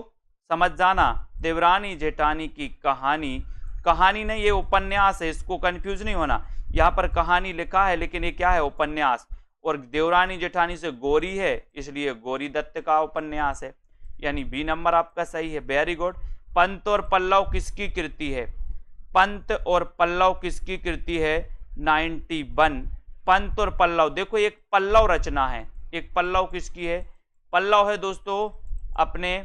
समझ जाना, देवरानी जेठानी की कहानी, कहानी नहीं, ये उपन्यास है, इसको कंफ्यूज नहीं होना। यहाँ पर कहानी लिखा है लेकिन ये क्या है? उपन्यास। और देवरानी जेठानी से गोरी है, इसलिए गोरी दत्त का उपन्यास है, यानी बी नंबर आपका सही है। Very good. पंत और पल्लव किसकी कृति है? पंत और पल्लव किसकी कृति है? 91। पंत और पल्लव, देखो एक पल्लव रचना है, एक पल्लव किसकी है? पल्लव है दोस्तों अपने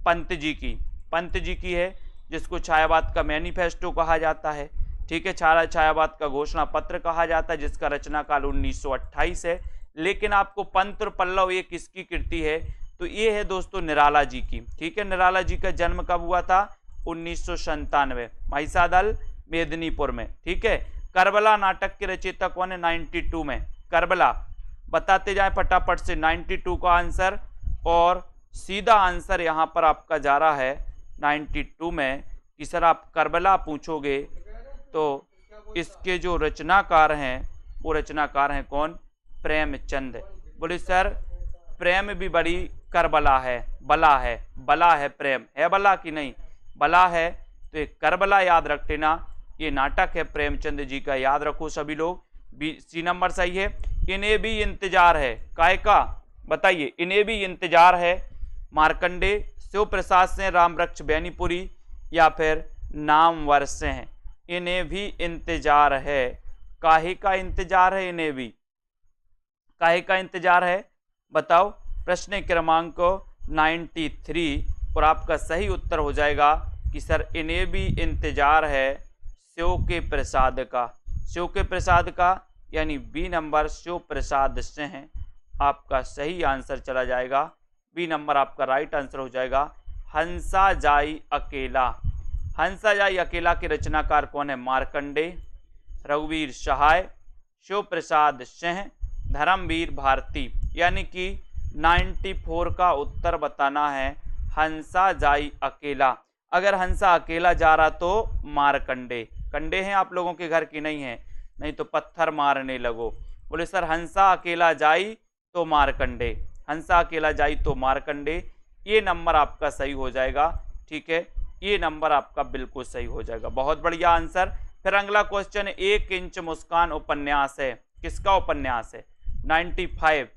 पंत जी की, पंत जी की है, जिसको छायावाद का मैनिफेस्टो कहा जाता है, ठीक है। छायावाद का घोषणा पत्र कहा जाता है, जिसका रचना काल 1928 है। लेकिन आपको पंत और पल्लव ये किसकी कृति है? तो ये है दोस्तों निराला जी की, ठीक है। निराला जी का जन्म कब हुआ था? 1997 महिषादल मेदिनीपुर में, ठीक है। करबला नाटक के रचयिता कौन है? 92 में करबला। बताते जाए फटाफट से 92 का आंसर, और सीधा आंसर यहाँ पर आपका जा रहा है 92 में कि सर आप करबला पूछोगे तो इसके जो रचनाकार हैं वो रचनाकार हैं कौन? प्रेमचंद। बोले सर प्रेम भी बड़ी करबला है, बला है, बला है, प्रेम है बला कि नहीं? बला है, तो ये करबला याद रख लेना, ये नाटक है प्रेमचंद जी का, याद रखो सभी लोग। बी सी नंबर सही है। इन्हें भी इंतजार है, काय का? बताइए। इन्हें भी इंतजार है मार्कंडे, शिव प्रसाद से, रामवृक्ष बैनीपुरी, या फिर नामवर से हैं? इन्हें भी इंतजार है। काहे का इंतजार है? इन्हें भी काहे का इंतजार है? बताओ। प्रश्न क्रमांक 93, और आपका सही उत्तर हो जाएगा कि सर इन्हें भी इंतजार है शिव के प्रसाद का, शिव के प्रसाद का, यानी बी नंबर शिव प्रसाद से हैं, आपका सही आंसर चला जाएगा। बी नंबर आपका राइट आंसर हो जाएगा। हंसा जाई अकेला, हंसा जाई अकेला के रचनाकार कौन है? मार्कंडे, रघुवीर सहाय, शिव प्रसाद सिंह, धर्मवीर भारती, यानी कि 94 का उत्तर बताना है हंसा जाई अकेला। अगर हंसा अकेला जा रहा तो मारकंडे, कंडे हैं आप लोगों के घर की? नहीं है, नहीं तो पत्थर मारने लगो। बोले सर हंसा अकेला जाई तो मारकंडे, हंसा अकेला जाई तो मारकंडे, ये नंबर आपका सही हो जाएगा, ठीक है। ये नंबर आपका बिल्कुल सही हो जाएगा, बहुत बढ़िया आंसर। फिर अगला क्वेश्चन, 1 इंच मुस्कान उपन्यास है, किसका उपन्यास है? 95।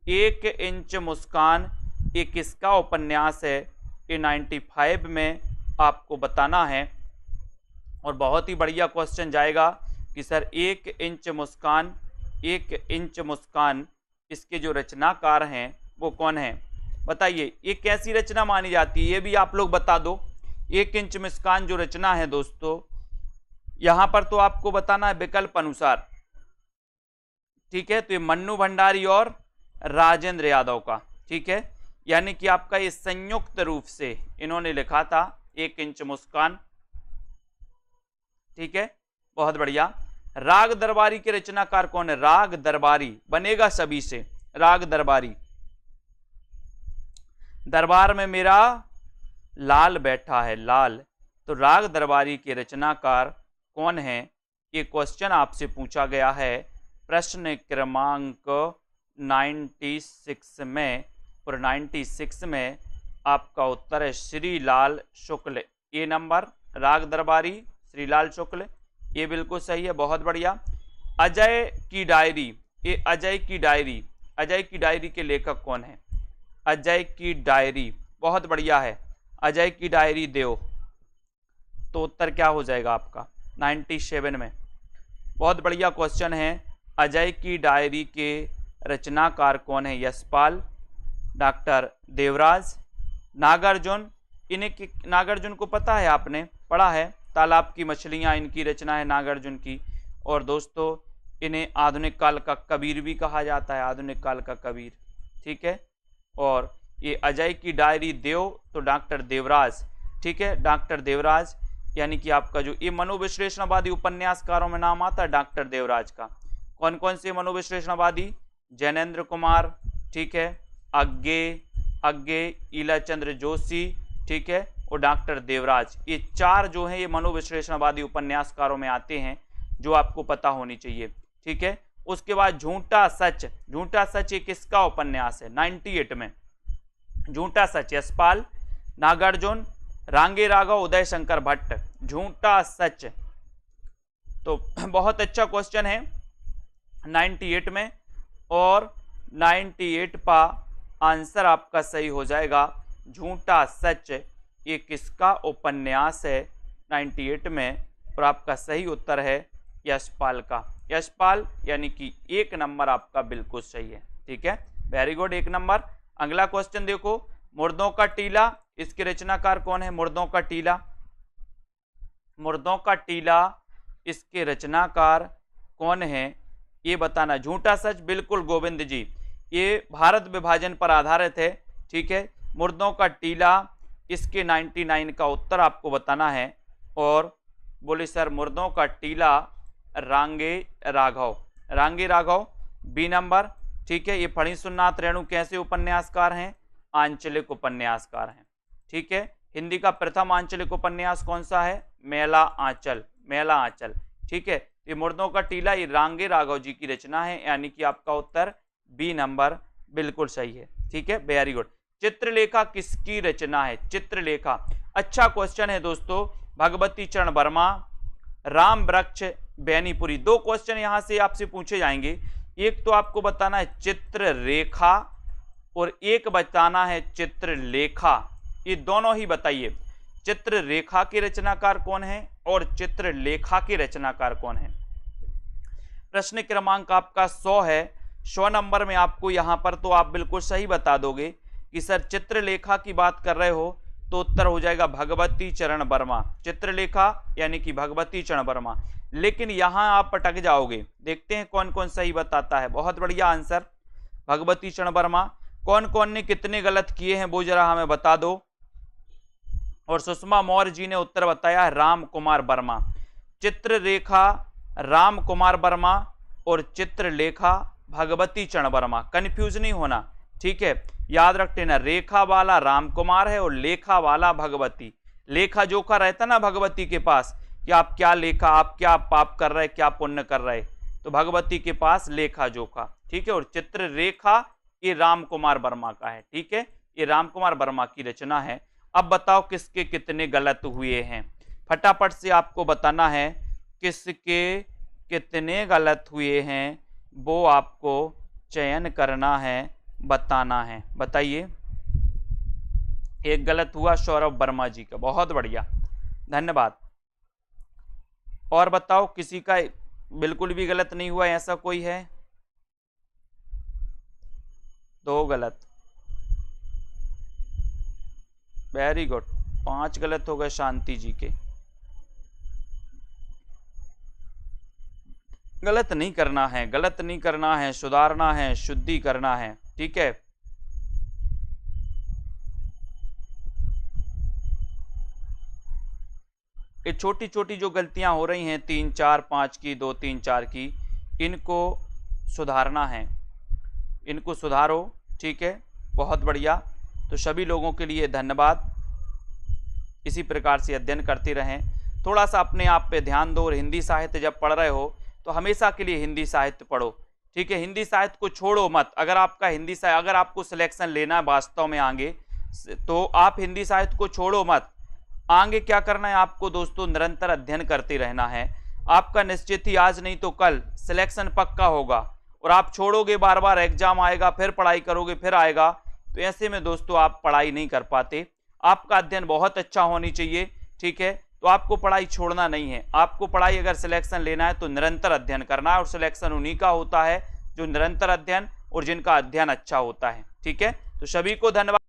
1 इंच मुस्कान ये किसका उपन्यास है? ये 95 में आपको बताना है। और बहुत ही बढ़िया क्वेश्चन जाएगा कि सर 1 इंच मुस्कान, 1 इंच मुस्कान, इसके जो रचनाकार हैं वो कौन है? बताइए। ये कैसी रचना मानी जाती है ये भी आप लोग बता दो। 1 इंच मुस्कान जो रचना है दोस्तों, यहां पर तो आपको बताना है विकल्प अनुसार, ठीक है। तो ये मन्नू भंडारी और राजेंद्र यादव का, ठीक है, यानी कि आपका ये संयुक्त रूप से इन्होंने लिखा था 1 इंच मुस्कान, ठीक है, बहुत बढ़िया। राग दरबारी के रचनाकार कौन है? राग दरबारी बनेगा सभी से, राग दरबारी। दरबार में मेरा लाल बैठा है, लाल, तो राग दरबारी के रचनाकार कौन है? ये क्वेश्चन आपसे पूछा गया है प्रश्न क्रमांक 96 में, और 96 में आपका उत्तर है श्रीलाल शुक्ल। ए नंबर राग दरबारी श्रीलाल शुक्ल, ये बिल्कुल सही है, बहुत बढ़िया। अजय की डायरी, ये अजय की डायरी, अजय की डायरी के लेखक कौन है? अजय की डायरी, बहुत बढ़िया है, अजय की डायरी देव। तो उत्तर क्या हो जाएगा आपका 97 में? बहुत बढ़िया क्वेश्चन है। अजय की डायरी के रचनाकार कौन है? यशपाल, डॉक्टर देवराज, नागार्जुन। इन्हें नागार्जुन को पता है, आपने पढ़ा है, तालाब की मछलियां इनकी रचना है नागार्जुन की। और दोस्तों इन्हें आधुनिक काल का कबीर भी कहा जाता है, आधुनिक काल का कबीर, ठीक है। और ये अजय की डायरी देव तो डॉक्टर देवराज, ठीक है, डॉक्टर देवराज, यानी कि आपका जो ये मनोविश्लेषणवादी उपन्यासकारों में नाम आता है डॉक्टर देवराज का। कौन कौन से मनोविश्लेषणवादी? जैनेन्द्र कुमार, ठीक है, अग्गे, ईलाचंद्र जोशी, ठीक है, और डॉक्टर देवराज। ये चार जो हैं ये मनोविश्लेषणवादी उपन्यासकारों में आते हैं, जो आपको पता होनी चाहिए, ठीक है। उसके बाद झूठा सच, झूठा सच ये किसका उपन्यास है? 98 में। झूठा सच यशपाल, नागार्जुन, रांगे राघव, उदय शंकर भट्ट। झूठा सच, तो बहुत अच्छा क्वेश्चन है 98 में, और 98 का आंसर आपका सही हो जाएगा झूठा सच। ये किसका उपन्यास है 98 में? और आपका सही उत्तर है यशपाल का, यशपाल, यानी कि 1 नंबर आपका बिल्कुल सही है, ठीक है, वेरी गुड, 1 नंबर। अगला क्वेश्चन देखो, मुर्दों का टीला, इसके रचनाकार कौन है? मुर्दों का टीला, मुर्दों का टीला, इसके रचनाकार कौन है ये बताना। झूठा सच बिल्कुल गोविंद जी, ये भारत विभाजन पर आधारित है, ठीक है। मुर्दों का टीला, इसके 99 का उत्तर आपको बताना है। और बोले सर मुर्दों का टीला रांगे राघव, रांगे राघव, बी नंबर, ठीक है। ये फणीसुरनाथ रेणु कैसे उपन्यासकार हैं? आंचलिक उपन्यासकार हैं, ठीक है। हिंदी का प्रथम आंचलिक उपन्यास कौन सा है? मेला आंचल, मेला आंचल, ठीक है। ये मुर्दों का टीला ये रांगे राघव जी की रचना है, यानी कि आपका उत्तर बी नंबर बिल्कुल सही है, ठीक है, वेरी गुड। चित्रलेखा किसकी रचना है? चित्रलेखा, अच्छा क्वेश्चन है दोस्तों। भगवती चरण वर्मा, राम वृक्ष बैनीपुरी। 2 क्वेश्चन यहां से आपसे पूछे जाएंगे, एक तो आपको बताना है चित्ररेखा और एक बताना है चित्रलेखा, ये दोनों ही बताइए। चित्ररेखा के रचनाकार कौन है और चित्रलेखा के रचनाकार कौन है? प्रश्न क्रमांक आपका 100 है। 100 नंबर में आपको यहां पर तो आप बिल्कुल सही बता दोगे कि सर चित्रलेखा की बात कर रहे हो, तो उत्तर हो जाएगा भगवती चरण वर्मा, चित्रलेखा यानी कि भगवती चरण वर्मा। लेकिन यहां आप पटक जाओगे, देखते हैं कौन कौन सही बताता है। बहुत बढ़िया आंसर भगवती चरण वर्मा। कौन कौन ने कितने गलत किए हैं वो जरा हमें बता दो। और सुषमा मौर्य जी ने उत्तर बताया राम कुमार वर्मा। चित्ररेखा राम कुमार वर्मा और चित्रलेखा भगवती चरण वर्मा, कंफ्यूज नहीं होना, ठीक है, याद रखते ना, रेखा वाला राम कुमार है और लेखा वाला भगवती। लेखा जोखा रहता ना भगवती के पास कि आप क्या लेखा, आप क्या पाप कर रहे, क्या पुण्य कर रहे, तो भगवती के पास लेखा जोखा, ठीक है। और चित्ररेखा ये राम कुमार वर्मा का है, ठीक है, ये राम कुमार वर्मा की रचना है। अब बताओ किसके कितने गलत हुए हैं, फटाफट से आपको बताना है किसके कितने गलत हुए हैं, वो आपको चयन करना है, बताना है, बताइए। एक गलत हुआ सौरभ वर्मा जी का, बहुत बढ़िया, धन्यवाद। और बताओ किसी का बिल्कुल भी गलत नहीं हुआ, ऐसा कोई है? 2 गलत, वेरी गुड। 5 गलत हो गए शांति जी के। गलत नहीं करना है, गलत नहीं करना है, सुधारना है, शुद्धि करना है, ठीक है। ये छोटी छोटी जो गलतियां हो रही हैं 3 4 5 की, 2 3 4 की, इनको सुधारना है, इनको सुधारो, ठीक है, बहुत बढ़िया। तो सभी लोगों के लिए धन्यवाद, इसी प्रकार से अध्ययन करते रहें। थोड़ा सा अपने आप पे ध्यान दो और हिंदी साहित्य जब पढ़ रहे हो तो हमेशा के लिए हिंदी साहित्य पढ़ो, ठीक है, हिंदी साहित्य को छोड़ो मत। अगर आपका हिंदी साहित्य, अगर आपको सिलेक्शन लेना है वास्तव में आगे, तो आप हिंदी साहित्य को छोड़ो मत। आगे क्या करना है आपको दोस्तों, निरंतर अध्ययन करते रहना है। आपका निश्चित ही आज नहीं तो कल सिलेक्शन पक्का होगा। और आप छोड़ोगे, बार बार एग्जाम आएगा, फिर पढ़ाई करोगे, फिर आएगा, तो ऐसे में दोस्तों आप पढ़ाई नहीं कर पाते। आपका अध्ययन बहुत अच्छा होनी चाहिए, ठीक है। तो आपको पढ़ाई छोड़ना नहीं है। आपको पढ़ाई अगर सिलेक्शन लेना है तो निरंतर अध्ययन करना है, और सिलेक्शन उन्हीं का होता है जो निरंतर अध्ययन और जिनका अध्ययन अच्छा होता है, ठीक है। तो सभी को धन्यवाद।